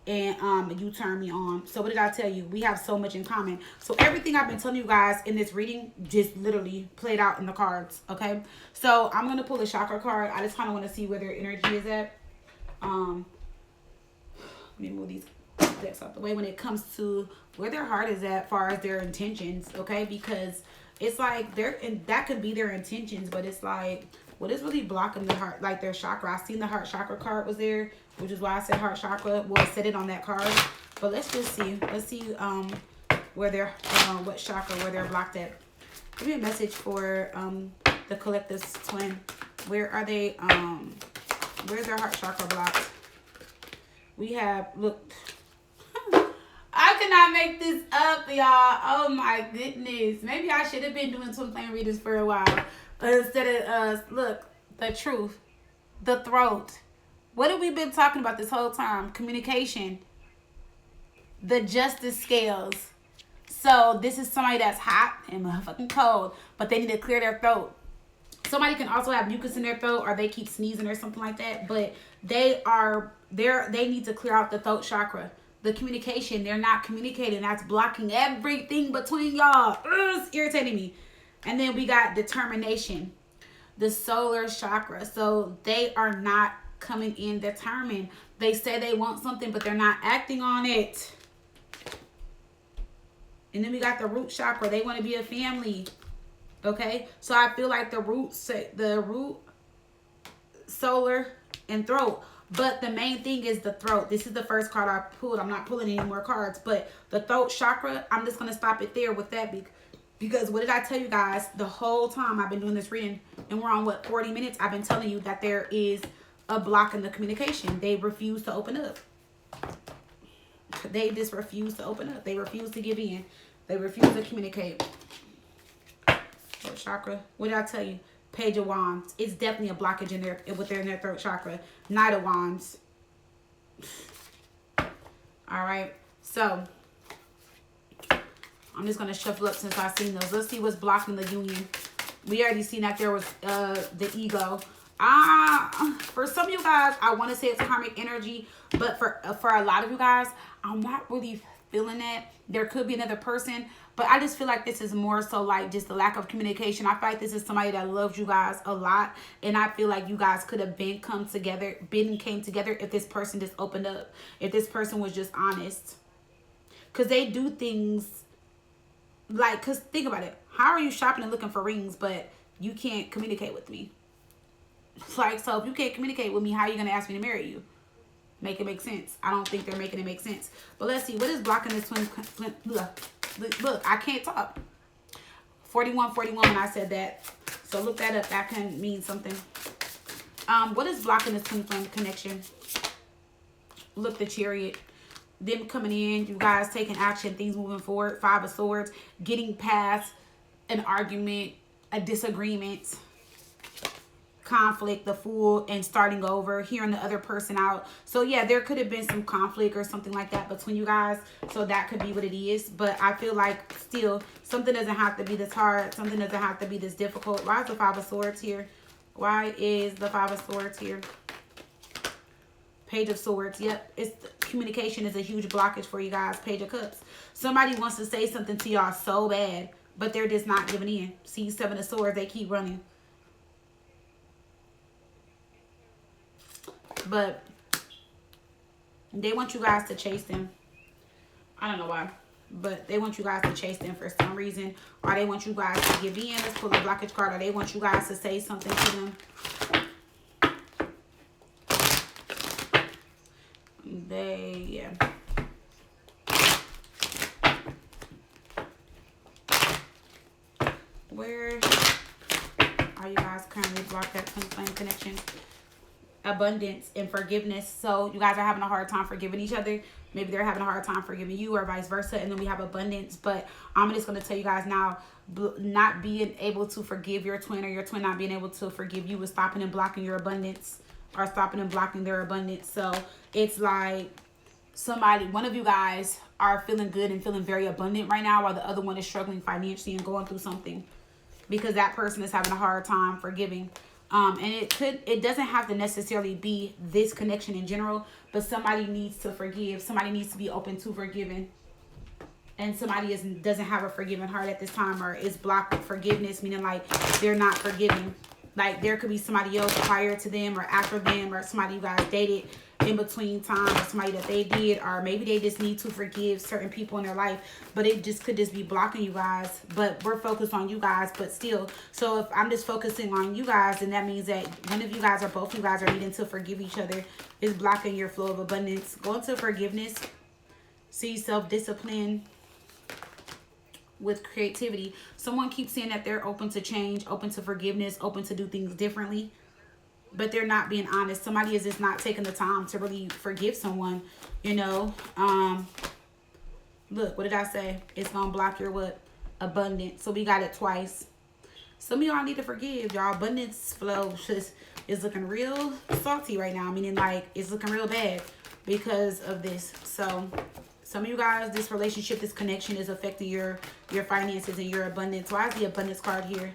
and you turn me on. So what did I tell you? We have so much in common. So everything I've been telling you guys in this reading just literally played out in the cards, okay? So I'm going to pull a chakra card. I just kind of want to see where their energy is at. Let me move these decks out the way when it comes to where their heart is at as far as their intentions, okay? Because it's like that could be their intentions, but it's like what is really blocking their heart, like their chakra. I seen the heart chakra card was there, which is why I said heart chakra. Well, I said it on that card, but let's just see. Let's see where they're what chakra where they're blocked at. Give me a message for the collective's twin. Where are they? Where's their heart chakra blocked? We have, look, I cannot make this up, y'all. Oh my goodness. Maybe I should have been doing twin flame readings for a while. Instead of, look, the truth, the throat. What have we been talking about this whole time? Communication. The justice scales. So this is somebody that's hot and motherfucking cold, but they need to clear their throat. Somebody can also have mucus in their throat, or they keep sneezing or something like that, but they need to clear out the throat chakra. The communication, they're not communicating. That's blocking everything between y'all. It's irritating me. And then we got determination, the solar chakra. So they are not coming in determined. They say they want something, but they're not acting on it. And then we got the root chakra. They want to be a family. Okay, so I feel like the root, solar, and throat. But the main thing is the throat. This is the first card I pulled. I'm not pulling any more cards. But the throat chakra, I'm just going to stop it there with that. Because what did I tell you guys? The whole time I've been doing this reading, and we're on, what, 40 minutes? I've been telling you that there is a block in the communication. They refuse to open up. They just refuse to open up. They refuse to give in. They refuse to communicate. Throat chakra. What did I tell you? Page of Wands. It's definitely a blockage in their throat chakra. Knight of Wands. All right. So I'm just gonna shuffle up since I've seen those. Let's see what's blocking the union. We already seen that there was the ego. For some of you guys, I want to say it's karmic energy, but for a lot of you guys, I'm not really feeling that. There could be another person, but I just feel like this is more so like just the lack of communication. I feel like this is somebody that loves you guys a lot, and I feel like you guys could have came together if this person just opened up, if this person was just honest. Because they do things like, because think about it, how are you shopping and looking for rings, but you can't communicate with me? Like, so if you can't communicate with me, how are you going to ask me to marry you? Make it make sense. I don't think they're making it make sense. But let's see. What is blocking this twin? Look, I can't talk. 4141 when I said that. So look that up. That can mean something. What is blocking this twin flame connection? Look, the Chariot. Them coming in. You guys taking action. Things moving forward. 5 of Swords. Getting past an argument. A disagreement. Conflict, the Fool, and starting over, hearing the other person out. So yeah, there could have been some conflict or something like that between you guys, so that could be what it is. But I feel like still something doesn't have to be this hard, something doesn't have to be this difficult. Why is the 5 of Swords here? Why is the 5 of Swords here? Page of Swords. Yep, it's communication is a huge blockage for you guys. Page of Cups. Somebody wants to say something to y'all so bad, but they're just not giving in. See, 7 of Swords, they keep running. But they want you guys to chase them. I don't know why, but they want you guys to chase them for some reason. Or they want you guys to give in. Let's pull a blockage card. Or they want you guys to say something to them. Yeah. Where are you guys currently blocked that twin flame connection? Abundance and forgiveness. So you guys are having a hard time forgiving each other. Maybe they're having a hard time forgiving you, or vice versa. And then we have abundance. But I'm just going to tell you guys now, not being able to forgive your twin, or your twin not being able to forgive you, is stopping and blocking your abundance, or stopping and blocking their abundance. So it's like one of you guys are feeling good and feeling very abundant right now, while the other one is struggling financially and going through something, because that person is having a hard time forgiving. And it doesn't have to necessarily be this connection in general, but somebody needs to forgive. Somebody needs to be open to forgiving. And somebody doesn't have a forgiving heart at this time, or is blocked with forgiveness, meaning like they're not forgiving. Like there could be somebody else prior to them or after them, or somebody you guys dated in between time, or somebody that they did, or maybe they just need to forgive certain people in their life, but it just could just be blocking you guys. But we're focused on you guys, but still. So if I'm just focusing on you guys, then that means that one of you guys or both of you guys are needing to forgive each other, is blocking your flow of abundance. Go into forgiveness. See, self-discipline with creativity. Someone keeps saying that they're open to change, open to forgiveness, open to do things differently, but they're not being honest. Somebody is just not taking the time to really forgive someone, you know. Look, what did I say? It's gonna block your what? Abundance. So we got it twice. Some of y'all need to forgive. Y'all abundance flow is looking real salty right now, meaning like it's looking real bad because of this. So Some of you guys, this relationship, this connection is affecting your finances and your abundance. Why is the abundance card here?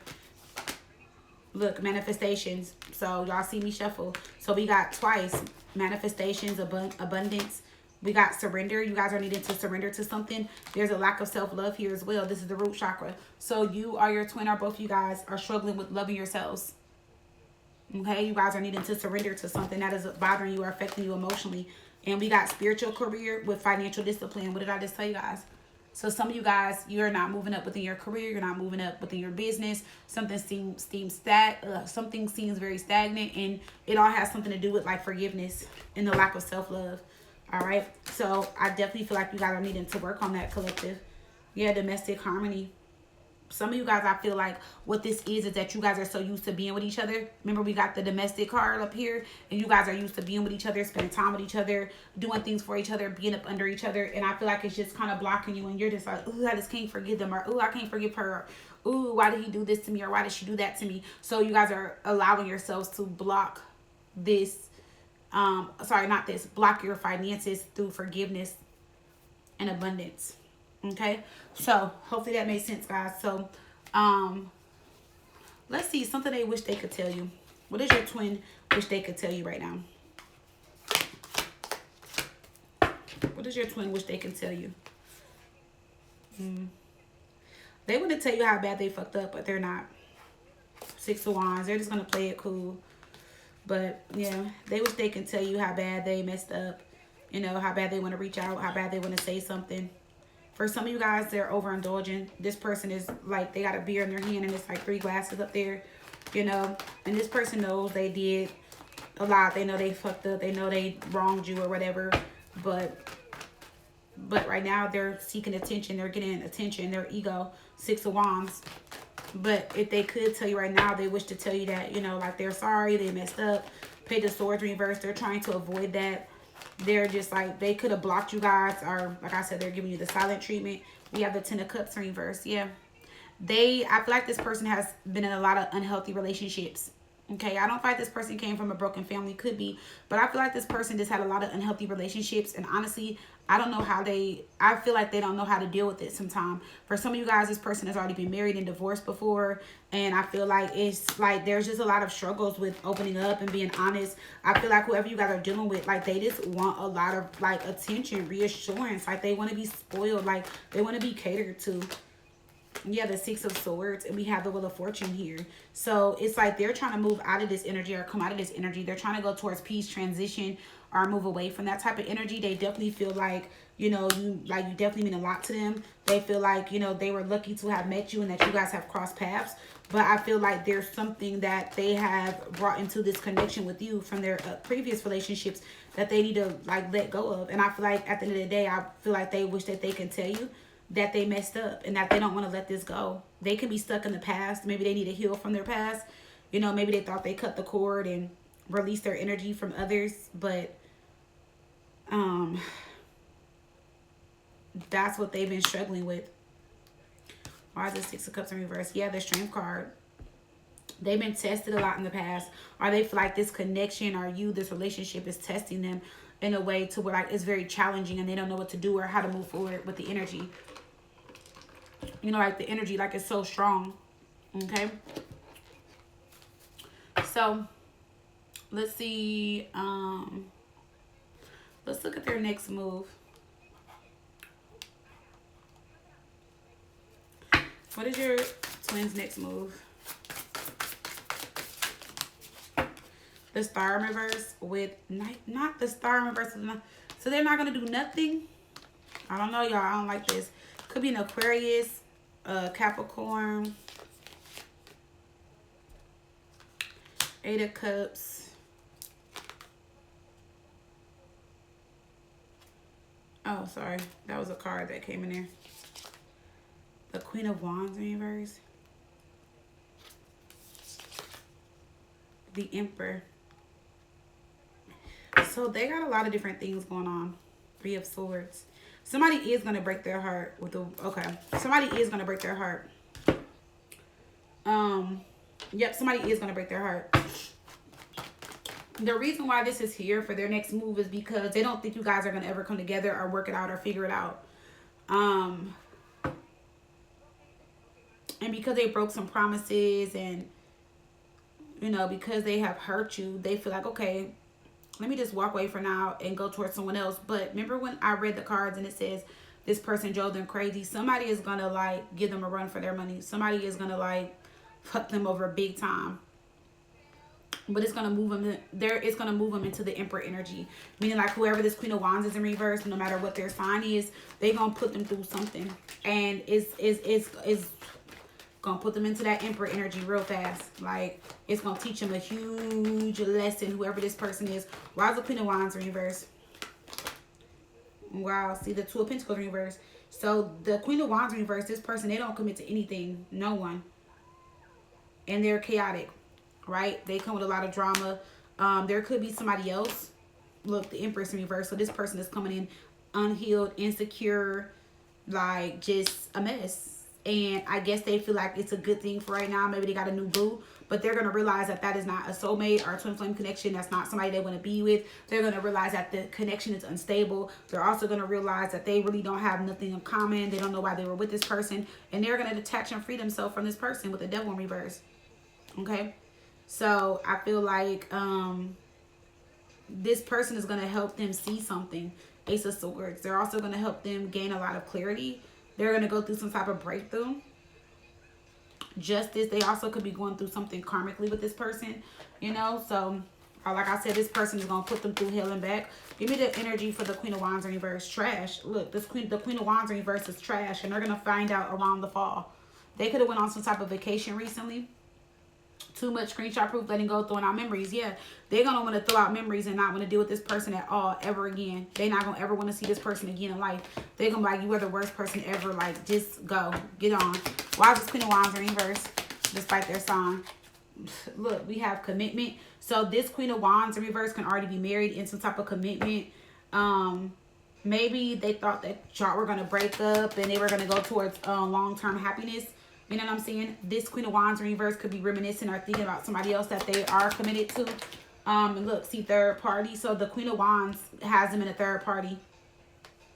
Look, manifestations. So y'all see me shuffle. So we got twice manifestations, abundance. We got surrender. You guys are needing to surrender to something. There's a lack of self-love here as well. This is the root chakra. So you or your twin or both of you guys are struggling with loving yourselves. Okay, you guys are needing to surrender to something that is bothering you or affecting you emotionally. And we got spiritual career with financial discipline. What did I just tell you guys? So some of you guys, you're not moving up within your career. You're not moving up within your business. Something seems something seems very stagnant, and it all has something to do with like forgiveness and the lack of self-love. All right. So I definitely feel like you guys are needing to work on that, collective. Yeah, domestic harmony. Some of you guys, I feel like what this is that you guys are so used to being with each other. Remember, we got the domestic card up here, and you guys are used to being with each other, spending time with each other, doing things for each other, being up under each other. And I feel like it's just kind of blocking you, and you're just like, ooh, I just can't forgive them, or ooh, I can't forgive her, or ooh, why did he do this to me, or why did she do that to me? So you guys are allowing yourselves to block this, block your finances through forgiveness and abundance. Okay, so hopefully that made sense, guys. So let's see something they wish they could tell you. What does your twin wish they could tell you right now? What does your twin wish they can tell you? They want to tell you how bad they fucked up, but they're not. 6 of Wands. They're just gonna play it cool. But yeah, they wish they can tell you how bad they messed up. You know, how bad they want to reach out, how bad they want to say something. For some of you guys, they're overindulging. This person is like, they got a beer in their hand and it's like 3 glasses up there, you know. And this person knows they did a lot. They know they fucked up. They know they wronged you or whatever. But right now they're seeking attention. They're getting attention. Their ego, 6 of Wands. But if they could tell you right now, they wish to tell you that, you know, like they're sorry, they messed up. Page of Swords reverse. They're trying to avoid that. They're just like, they could have blocked you guys, or like I said, they're giving you the silent treatment. We have the 10 of Cups in reverse. Yeah. I feel like this person has been in a lot of unhealthy relationships. Okay, I don't feel like this person came from a broken family. Could be. But I feel like this person just had a lot of unhealthy relationships. And honestly, I don't know how I feel like they don't know how to deal with it sometimes. For some of you guys, this person has already been married and divorced before. And I feel like it's like there's just a lot of struggles with opening up and being honest. I feel like whoever you guys are dealing with, like they just want a lot of like attention, reassurance. Like they want to be spoiled. Like they want to be catered to. Yeah, the 6 of Swords, and we have the Wheel of Fortune here. So it's like they're trying to move out of this energy or come out of this energy. They're trying to go towards peace, transition, or move away from that type of energy. They definitely feel like, you know, you definitely mean a lot to them. They feel like, you know, they were lucky to have met you and that you guys have crossed paths. But I feel like there's something that they have brought into this connection with you from their previous relationships that they need to like let go of. And I feel like at the end of the day, I feel like they wish that they can tell you that they messed up and that they don't want to let this go. They can be stuck in the past. Maybe they need to heal from their past. You know, maybe they thought they cut the cord and released their energy from others, but that's what they've been struggling with. Why is the 6 of Cups in reverse? Yeah, the Strength card. They've been tested a lot in the past, or they feel like this connection or this relationship is testing them in a way to where like it's very challenging and they don't know what to do or how to move forward with the energy. You know, like the energy, like it's so strong. Okay. So let's see. Let's look at their next move. What is your twins' next move? The Star in reverse with not the Star in reverse. So they're not gonna do nothing. I don't know, y'all. I don't like this. Could be an Aquarius, Capricorn, 8 of Cups. Oh, sorry. That was a card that came in there. The Queen of Wands in reverse. The Emperor. So they got a lot of different things going on. 3 of Swords. Somebody is going to break their heart with the... Okay. Somebody is going to break their heart. Yep, somebody is going to break their heart. The reason why this is here for their next move is because they don't think you guys are going to ever come together or work it out or figure it out. Um, and because they broke some promises, and you know, because they have hurt you, they feel like, okay, let me just walk away for now and go towards someone else. But remember when I read the cards and it says this person drove them crazy? Somebody is gonna like give them a run for their money. Somebody is gonna like fuck them over big time. But it's gonna move them there. It's gonna move them into the Emperor energy, meaning like whoever this Queen of Wands is in reverse, no matter what their sign is, they gonna put them through something, and it's gonna put them into that Emperor energy real fast. Like it's gonna teach them a huge lesson, whoever this person is. Why is the Queen of Wands in reverse? Wow, see the Two of Pentacles in reverse. So the Queen of Wands in reverse, this person, they don't commit to anything, no one, and they're chaotic, right? They come with a lot of drama. There could be somebody else. Look, the Empress in reverse. So this person is coming in unhealed, insecure, like just a mess. And I guess they feel like it's a good thing for right now. Maybe they got a new boo, but they're going to realize that that is not a soulmate or a twin flame connection. That's not somebody they want to be with. They're going to realize that the connection is unstable. They're also going to realize that they really don't have nothing in common. They don't know why they were with this person. And they're going to detach and free themselves from this person with the Devil in reverse. Okay? So I feel like this person is going to help them see something. Ace of Swords. They're also going to help them gain a lot of clarity. They're going to go through some type of breakthrough. Justice. They also could be going through something karmically with this person. You know, so like I said, this person is going to put them through hell and back. Give me the energy for the Queen of Wands in reverse. Trash. Look, the Queen of Wands in reverse is trash. And they're going to find out around the fall. They could have went on some type of vacation recently. Too much screenshot proof, letting go, throwing out memories. Yeah, they're going to want to throw out memories and not want to deal with this person at all, ever again. They're not going to ever want to see this person again in life. They're going to be like, you are the worst person ever. Like, just go. Get on. Why is this Queen of Wands in reverse? Despite their sign. Look, we have commitment. So this Queen of Wands in reverse can already be married in some type of commitment. Maybe they thought that y'all were going to break up and they were going to go towards long-term happiness. You know what I'm saying? This Queen of Wands in reverse could be reminiscing or thinking about somebody else that they are committed to. And look, see, third party. So the Queen of Wands has them in a third party.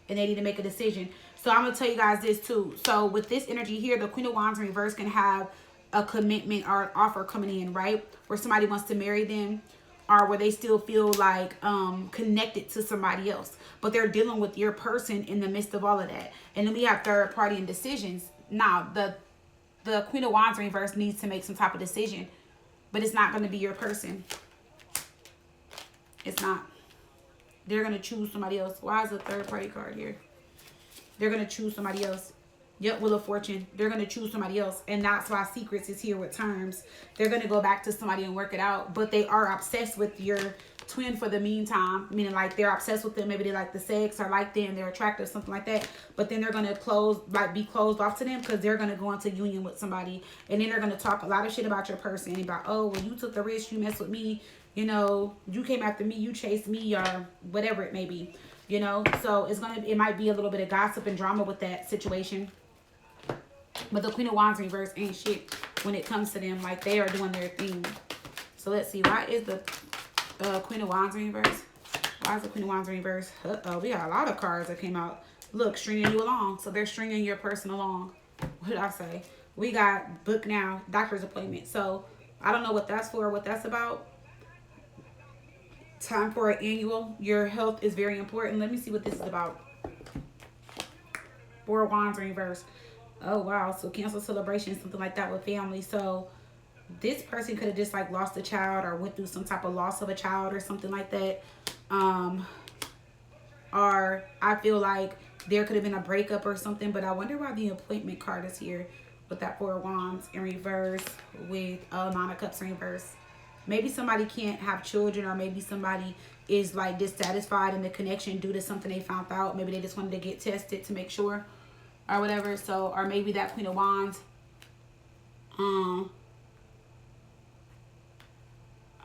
And they need to make a decision. So I'm going to tell you guys this too. So with this energy here, the Queen of Wands in reverse can have a commitment or an offer coming in, right? Where somebody wants to marry them. Or where they still feel like connected to somebody else. But they're dealing with your person in the midst of all of that. And then we have third party and decisions. Now, the Queen of Wands in reverse needs to make some type of decision. But it's not going to be your person. It's not. They're going to choose somebody else. Why is a third party card here? They're going to choose somebody else. Yep, Wheel of Fortune. They're going to choose somebody else. And that's why Secrets is here with terms. They're going to go back to somebody and work it out. But they are obsessed with your twin for the meantime. Meaning like they're obsessed with them. Maybe they like the sex or like them. They're attractive, something like that. But then they're going to be closed off to them because they're going to go into union with somebody. And then they're going to talk a lot of shit about your person. About, oh, well, you took the risk. You messed with me. You know, you came after me. You chased me or whatever it may be. You know, so it might be a little bit of gossip and drama with that situation. But the Queen of Wands in reverse ain't shit when it comes to them. Like, they are doing their thing. So, let's see. Why is the Queen of Wands in reverse? Why is the Queen of Wands in reverse? Uh-oh, we got a lot of cards that came out. Look, stringing you along. So, they're stringing your person along. What did I say? We got book now, doctor's appointment. So, I don't know what that's for, what that's about. Time for an annual. Your health is very important. Let me see what this is about. Four of Wands in reverse. Oh, wow. So cancel celebration, something like that with family. So this person could have just like lost a child or went through some type of loss of a child or something like that. Or I feel like there could have been a breakup or something. But I wonder why the appointment card is here with that Four of Wands in reverse with Nine of Cups in reverse. Maybe somebody can't have children, or maybe somebody is like dissatisfied in the connection due to something they found out. Maybe they just wanted to get tested to make sure or whatever. So, or maybe that Queen of Wands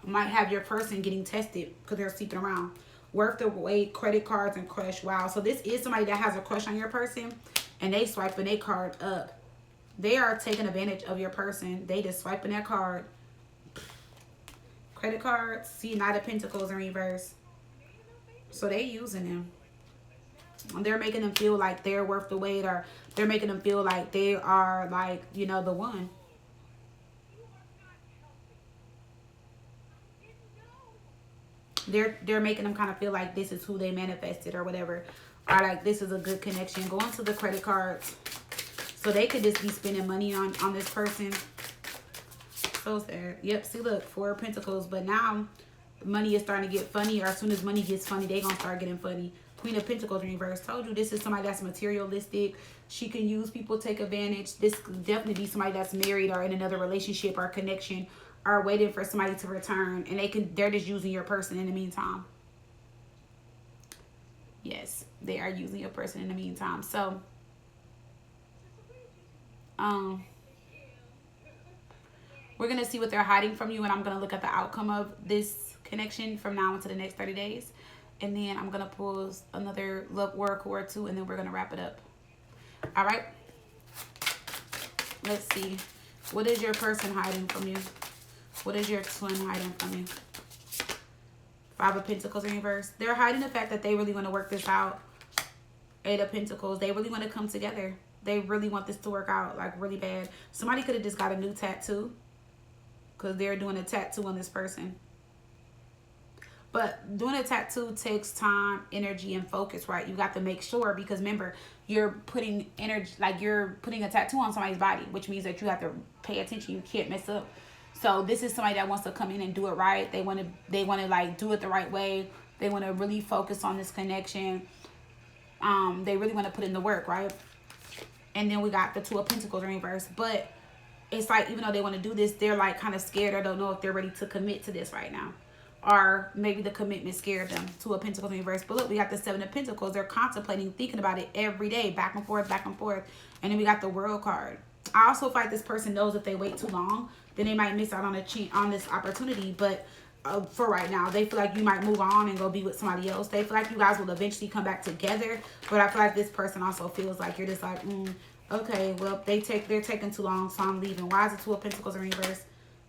might have your person getting tested because they're sleeping around. Worth the wait, credit cards, and crush. Wow. So this is somebody that has a crush on your person and they swiping their card up. They are taking advantage of your person. They just swiping that card. Credit cards. See, Knight of Pentacles in reverse. So they using them. They're making them feel like they're worth the wait, or they're making them feel like they are, like, you know, the one. They're making them kind of feel like this is who they manifested or whatever, or like this is a good connection. Go into the credit cards. So they could just be spending money on this person. So sad. Yep, see, look, 4 of Pentacles. But now money is starting to get funny, or as soon as money gets funny, they gonna start getting funny. Queen of Pentacles in reverse. Told you, this is somebody that's materialistic. She can use people, take advantage. This could definitely be somebody that's married or in another relationship or connection, or waiting for somebody to return, and they're just using your person in the meantime. Yes, they are using your person in the meantime. So we're going to see what they're hiding from you, and I'm going to look at the outcome of this connection from now into the next 30 days. And then I'm going to pull another love oracle or two, and then we're going to wrap it up. All right. Let's see. What is your person hiding from you? What is your twin hiding from you? 5 of Pentacles in reverse. They're hiding the fact that they really want to work this out. 8 of Pentacles. They really want to come together. They really want this to work out, like, really bad. Somebody could have just got a new tattoo, because they're doing a tattoo on this person. But doing a tattoo takes time, energy, and focus, right? You got to make sure, because remember, you're putting energy, like you're putting a tattoo on somebody's body, which means that you have to pay attention. You can't mess up. So this is somebody that wants to come in and do it right. They want to like do it the right way. They want to really focus on this connection. They really want to put in the work, right? And then we got the 2 of Pentacles in reverse. But it's like, even though they want to do this, they're like kind of scared, or don't know if they're ready to commit to this right now. Or maybe the commitment scared them. 2 of Pentacles in reverse. But look, we got the 7 of Pentacles. They're contemplating, thinking about it every day, back and forth, back and forth. And then we got the World card. I also feel like this person knows if they wait too long, then they might miss out on this opportunity. But for right now, they feel like you might move on and go be with somebody else. They feel like you guys will eventually come back together. But I feel like this person also feels like you're just like, okay, well, they're taking too long, so I'm leaving. Why is it 2 of Pentacles in reverse?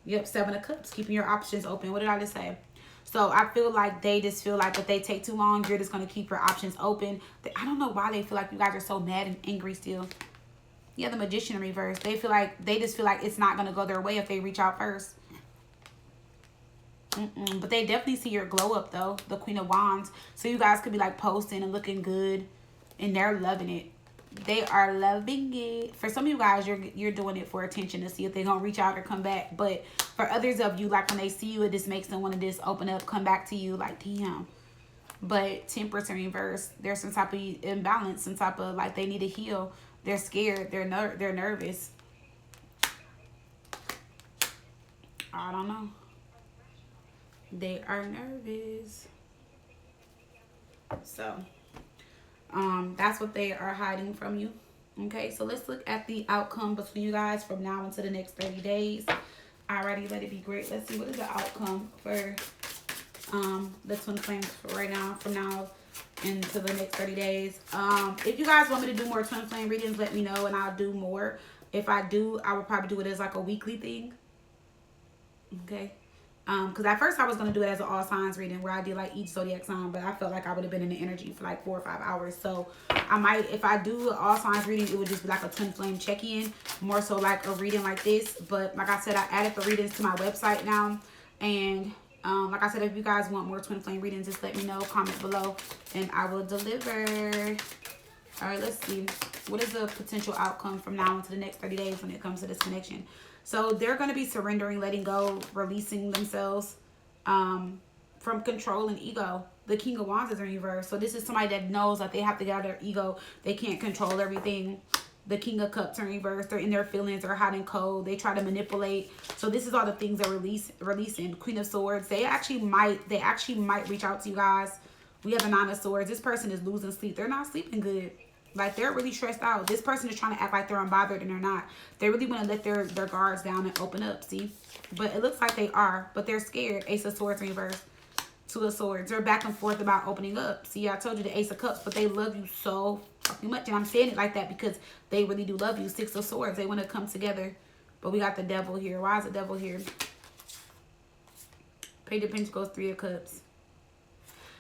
Yep, 7 of Cups, keeping your options open. What did I just say? So I feel like they just feel like if they take too long, you're just going to keep your options open. I don't know why they feel like you guys are so mad and angry still. Yeah, the Magician in reverse. They just feel like it's not going to go their way if they reach out first. But they definitely see your glow up, though. The Queen of Wands. So you guys could be like posting and looking good, and they're loving it. They are loving it. For some of you guys, you're doing it for attention, to see if they're gonna reach out or come back. But for others of you, like when they see you, it just makes them want to just open up, come back to you, like, damn. But Temperance in reverse. There's some type of imbalance, some type of like they need to heal. They're scared. They're nervous. I don't know. They are nervous. So that's what they are hiding from you. Okay, so let's look at the outcome between you guys from now until the next 30 days. Alrighty, let it be great. Let's see, what is the outcome for the twin flames for right now, from now into the next 30 days. If you guys want me to do more twin flame readings, let me know and I'll do more. If I do, I would probably do it as like a weekly thing. Okay. Because at first I was going to do it as an all signs reading where I did like each zodiac sign, but I felt like I would have been in the energy for like 4 or 5 hours. So I might, if I do an all signs reading, it would just be like a twin flame check-in, more so like a reading like this. But like I said, I added the readings to my website now. And like I said, if you guys want more twin flame readings, just let me know, comment below, and I will deliver. All right, let's see. What is the potential outcome from now into the next 30 days when it comes to this connection? So they're going to be surrendering, letting go, releasing themselves from control and ego. The King of Wands is in reverse. So this is somebody that knows that they have to get out of their ego. They can't control everything. The King of Cups are in reverse. They're in their feelings. They're hot and cold. They try to manipulate. So this is all the things they're releasing. Queen of Swords. They actually might reach out to you guys. We have the Nine of Swords. This person is losing sleep. They're not sleeping good. Like, they're really stressed out. This person is trying to act like they're unbothered and they're not. They really want to let their guards down and open up, see? But it looks like they are, but they're scared. Ace of Swords in reverse. 2 of Swords. They're back and forth about opening up. See, I told you the Ace of Cups, but they love you so fucking much. And I'm saying it like that because they really do love you. 6 of Swords. They want to come together. But we got the Devil here. Why is the Devil here? Page of Pentacles, Three of Cups.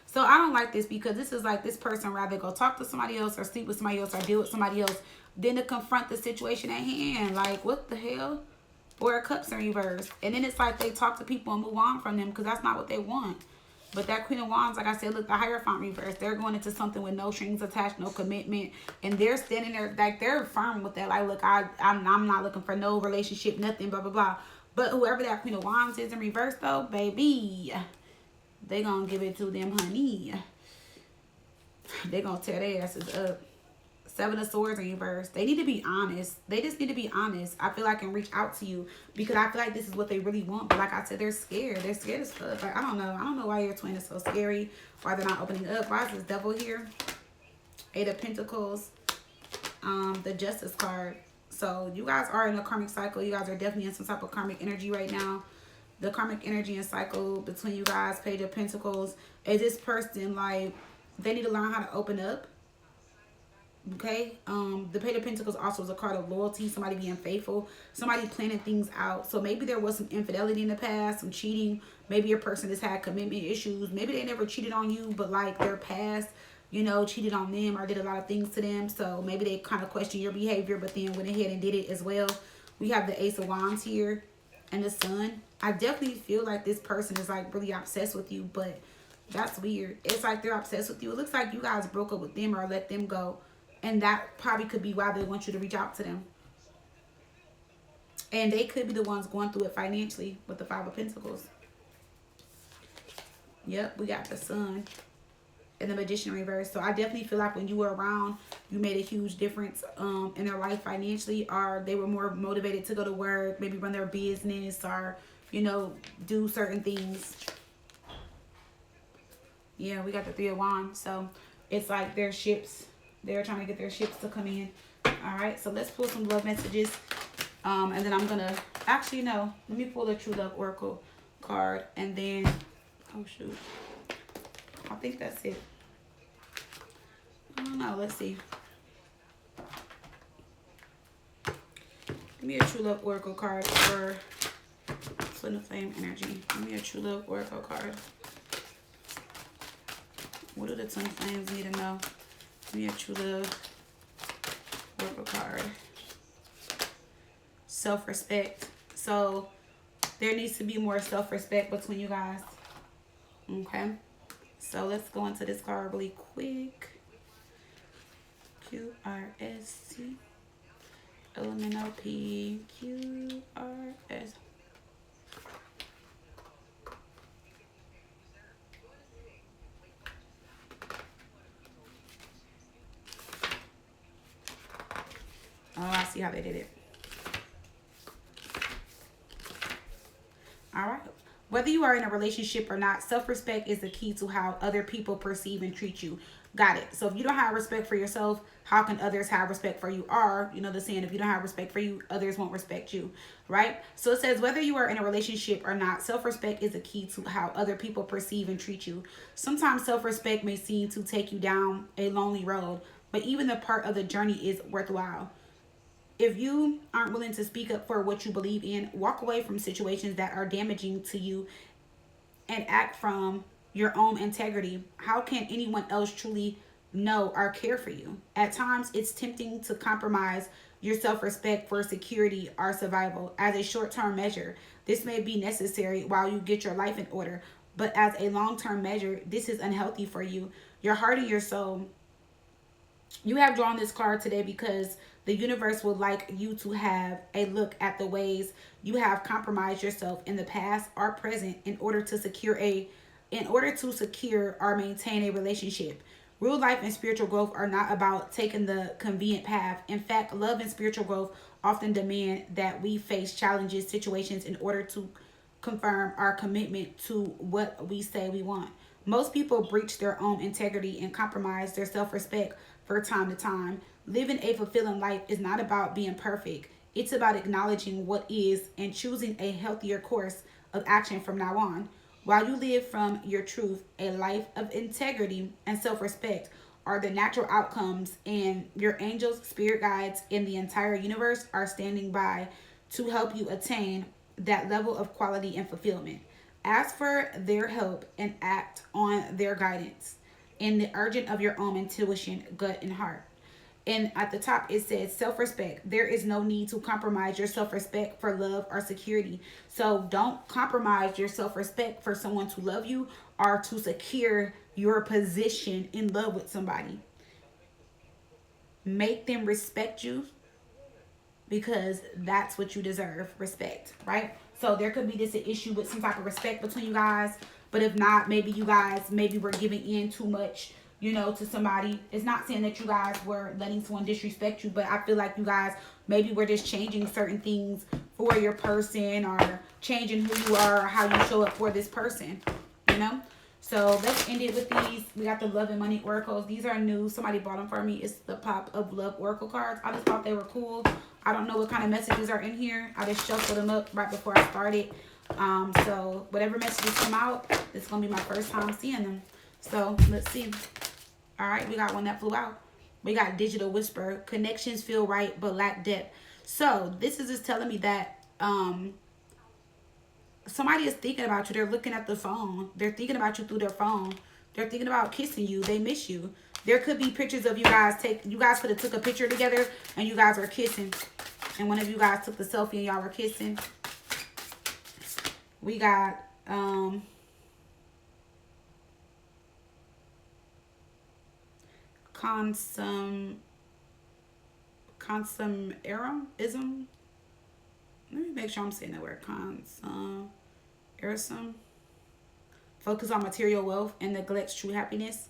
So I don't like this because this is like this person rather go talk to somebody else or sleep with somebody else or deal with somebody else than to confront the situation at hand. Like, what the hell? Four of Cups in reverse. And then it's like they talk to people and move on from them because that's not what they want. But that Queen of Wands, like I said, look, the Hierophant reverse. They're going into something with no strings attached, no commitment. And they're standing there, like, they're firm with that. Like, look, I'm not looking for no relationship, nothing, blah, blah, blah. But whoever that Queen of Wands is in reverse, though, baby, they gonna give it to them, honey. They gonna tear their asses up. Seven of Swords in reverse. They need to be honest. They just need to be honest. I feel like, and reach out to you because I feel like this is what they really want. But like I said, they're scared. They're scared as fuck. Like, I don't know. I don't know why your twin is so scary. Why they're not opening up. Why is this Devil here? Eight of Pentacles. The Justice card. So you guys are in a karmic cycle. You guys are definitely in some type of karmic energy right now. The karmic energy and cycle between you guys, Page of Pentacles, is this person, like, they need to learn how to open up. Okay, the Page of Pentacles also is a card of loyalty, somebody being faithful, somebody planning things out. So maybe there was some infidelity in the past, some cheating. Maybe your person has had commitment issues. Maybe they never cheated on you, but like their past, you know, cheated on them or did a lot of things to them. So maybe they kind of question your behavior, but then went ahead and did it as well. We have the Ace of Wands here and the Sun. I definitely feel like this person is like really obsessed with you, but that's weird. It's like they're obsessed with you. It looks like you guys broke up with them or let them go. And that probably could be why they want you to reach out to them. And they could be the ones going through it financially with the Five of Pentacles. Yep, we got the Sun and the Magician reverse. So I definitely feel like when you were around, you made a huge difference in their life financially, or they were more motivated to go to work, maybe run their business, or, you know, do certain things. Yeah, we got the Three of Wands. So it's like their ships, they're trying to get their ships to come in. All right, so let's pull some love messages. And then I'm going to, actually, no, let me pull the True Love Oracle card. And then, oh, shoot. I think that's it. I don't know. Let's see. Give me a True Love Oracle card for Twin of Flame energy. Give me a True Love Oracle card. What do the Twin Flames need to know? Give me a True Love Oracle card. Self-respect. So there needs to be more self-respect between you guys. Okay. So let's go into this card really quick. QRST. Elemental P. QRS. Oh, I see how they did it. All right. Whether you are in a relationship or not, self-respect is the key to how other people perceive and treat you. Got it. So if you don't have respect for yourself, how can others have respect for you? Or, you know the saying, if you don't have respect for you, others won't respect you, right? So it says whether you are in a relationship or not, self-respect is the key to how other people perceive and treat you. Sometimes self-respect may seem to take you down a lonely road, but even the part of the journey is worthwhile. If you aren't willing to speak up for what you believe in, walk away from situations that are damaging to you and act from your own integrity. How can anyone else truly know or care for you? At times, it's tempting to compromise your self-respect for security or survival. As a short-term measure, this may be necessary while you get your life in order. But as a long-term measure, this is unhealthy for you, your heart and your soul. You have drawn this card today because the universe would like you to have a look at the ways you have compromised yourself in the past or present in order to secure or maintain a relationship. Real life and spiritual growth are not about taking the convenient path. In fact, love and spiritual growth often demand that we face challenges, situations in order to confirm our commitment to what we say we want. Most people breach their own integrity and compromise their self-respect from time to time. Living a fulfilling life is not about being perfect. It's about acknowledging what is and choosing a healthier course of action from now on. While you live from your truth, a life of integrity and self-respect are the natural outcomes, and your angels, spirit guides, and the entire universe are standing by to help you attain that level of quality and fulfillment. Ask for their help and act on their guidance in the urgent of your own intuition, gut, and heart. And at the top, it says self respect. There is no need to compromise your self respect for love or security. So don't compromise your self respect for someone to love you or to secure your position in love with somebody. Make them respect you because that's what you deserve, respect, right? So there could be this an issue with some type of respect between you guys, but if not, maybe you guys maybe were giving in too much, you know, to somebody. It's not saying that you guys were letting someone disrespect you, but I feel like you guys maybe were just changing certain things for your person or changing who you are or how you show up for this person, you know. So let's end it with these. We got the love and money oracles. These are new. Somebody bought them for me. It's the pop of love oracle cards. I just thought they were cool. I don't know what kind of messages are in here. I just shuffled them up right before I started. So whatever messages come out, it's going to be my first time seeing them. So let's see. All right, we got one that flew out. We got digital whisper. Connections feel right but lack depth. So this is just telling me that somebody is thinking about you. They're looking at the phone. They're thinking about you through their phone. They're thinking about kissing you. They miss you. There could be pictures of you guys you guys could have took a picture together and you guys were kissing. And one of you guys took the selfie and y'all were kissing. We got consumerism. Let me make sure I'm saying that word. Consumerism. Focus on material wealth and neglects true happiness.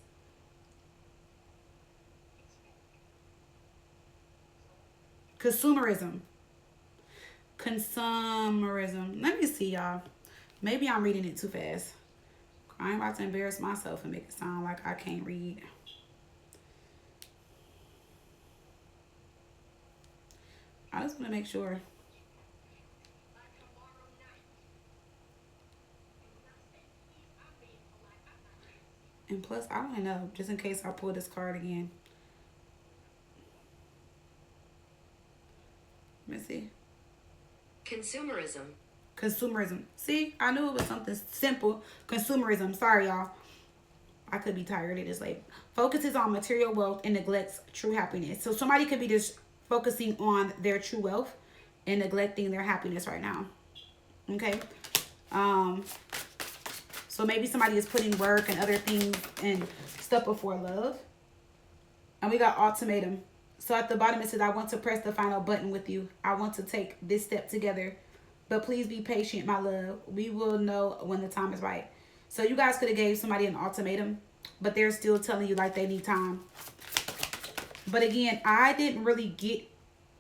Consumerism. Let me see, y'all. Maybe I'm reading it too fast. I ain't about to embarrass myself and make it sound like I can't read. I just want to make sure. And plus, I want to know, just in case I pull this card again. Let me see. Consumerism. See, I knew it was something simple. Consumerism. Sorry, y'all. I could be tired. It is late. Focuses on material wealth and neglects true happiness. So somebody could be just focusing on their true wealth and neglecting their happiness right now. Okay. So maybe somebody is putting work and other things and stuff before love. And we got ultimatum. So at the bottom it says, I want to press the final button with you. I want to take this step together. But please be patient, my love. We will know when the time is right. So you guys could have gave somebody an ultimatum, but they're still telling you like they need time. But again, I didn't really get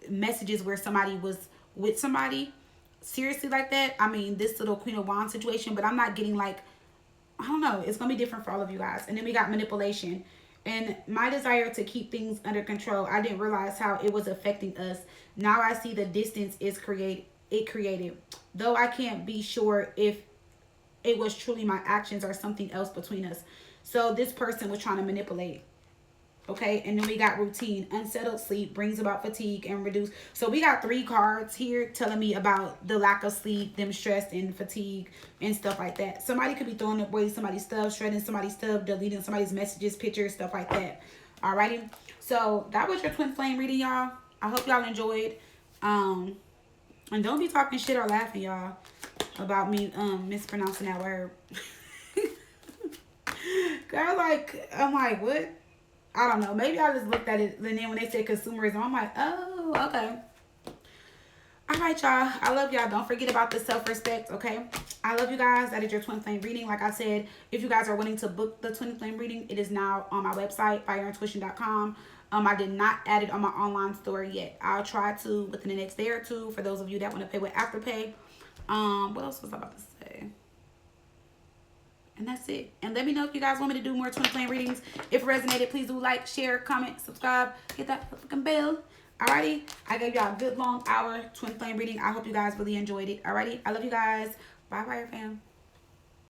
messages where somebody was with somebody seriously like that. I mean, this little Queen of Wands situation, but I'm not getting like, I don't know. It's going to be different for all of you guys. And then we got manipulation. And my desire to keep things under control, I didn't realize how it was affecting us. Now I see the distance is created. Though I can't be sure if it was truly my actions or something else between us. So this person was trying to manipulate. Okay, and then we got routine. Unsettled sleep brings about fatigue and reduce. So we got 3 cards here telling me about the lack of sleep, them stressed and fatigue and stuff like that. Somebody could be throwing away somebody's stuff, shredding somebody's stuff, deleting somebody's messages, pictures, stuff like that. Alrighty. So that was your twin flame reading, y'all. I hope y'all enjoyed. And don't be talking shit or laughing, y'all, about me mispronouncing that word. Girl, like, I'm like, what? I don't know. Maybe I just looked at it, and then when they said consumerism, I'm like, oh, okay. All right, y'all. I love y'all. Don't forget about the self-respect, okay? I love you guys. That is your twin flame reading. Like I said, if you guys are wanting to book the twin flame reading, it is now on my website, fireintuition.com. I did not add it on my online store yet. I'll try to within the next day or two for those of you that want to pay with AFTERPAY. What else was I about to say? And that's it. And let me know if you guys want me to do more twin flame readings. If it resonated, please do like, share, comment, subscribe, hit that fucking bell. Alrighty. I gave y'all a good long hour twin flame reading. I hope you guys really enjoyed it. Alrighty. I love you guys. Bye, fire fam.